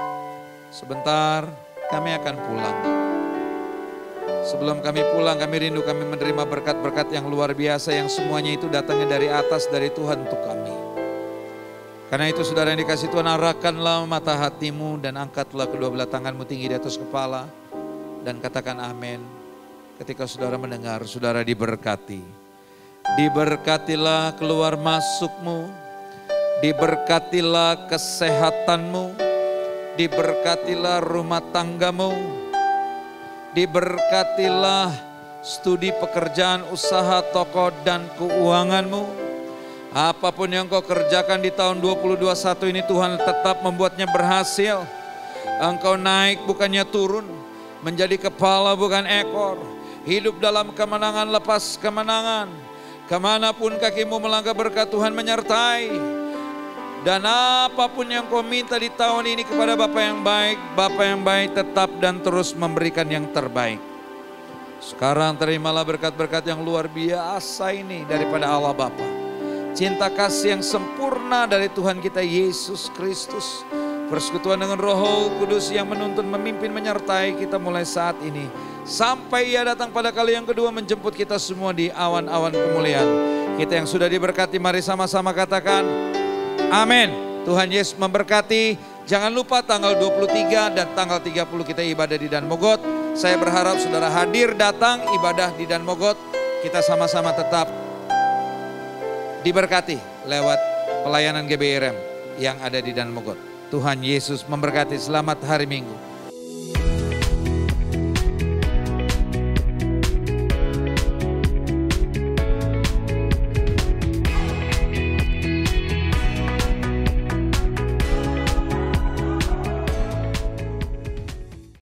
Sebentar kami akan pulang. Sebelum kami pulang, kami rindu kami menerima berkat-berkat yang luar biasa yang semuanya itu datangnya dari atas, dari Tuhan untuk kami. Karena itu saudara yang dikasih Tuhan, arahkanlah mata hatimu dan angkatlah kedua belah tanganmu tinggi di atas kepala. Dan katakan amin. Ketika saudara mendengar, saudara diberkati. Diberkatilah keluar masukmu. Diberkatilah kesehatanmu. Diberkatilah rumah tanggamu. Diberkatilah studi pekerjaan, usaha, toko dan keuanganmu. Apapun yang kau kerjakan di tahun 2021 ini Tuhan tetap membuatnya berhasil. Engkau naik bukannya turun, menjadi kepala bukan ekor. Hidup dalam kemenangan lepas kemenangan. Kemanapun kakimu melangkah berkat Tuhan menyertai. Dan apapun yang kau minta di tahun ini kepada Bapa yang baik tetap dan terus memberikan yang terbaik. Sekarang terimalah berkat-berkat yang luar biasa ini daripada Allah Bapa. Cinta kasih yang sempurna dari Tuhan kita Yesus Kristus. Persekutuan dengan Roh Kudus yang menuntun, memimpin, menyertai kita mulai saat ini. Sampai Ia datang pada kali yang kedua menjemput kita semua di awan-awan kemuliaan. Kita yang sudah diberkati, mari sama-sama katakan amin. Tuhan Yesus memberkati. Jangan lupa tanggal 23 dan tanggal 30 kita ibadah di Dan Mogot. Saya berharap saudara hadir datang ibadah di Dan Mogot. Kita sama-sama tetap diberkati lewat pelayanan GBI Rem yang ada di Dan Mogot. Tuhan Yesus memberkati. Selamat hari Minggu.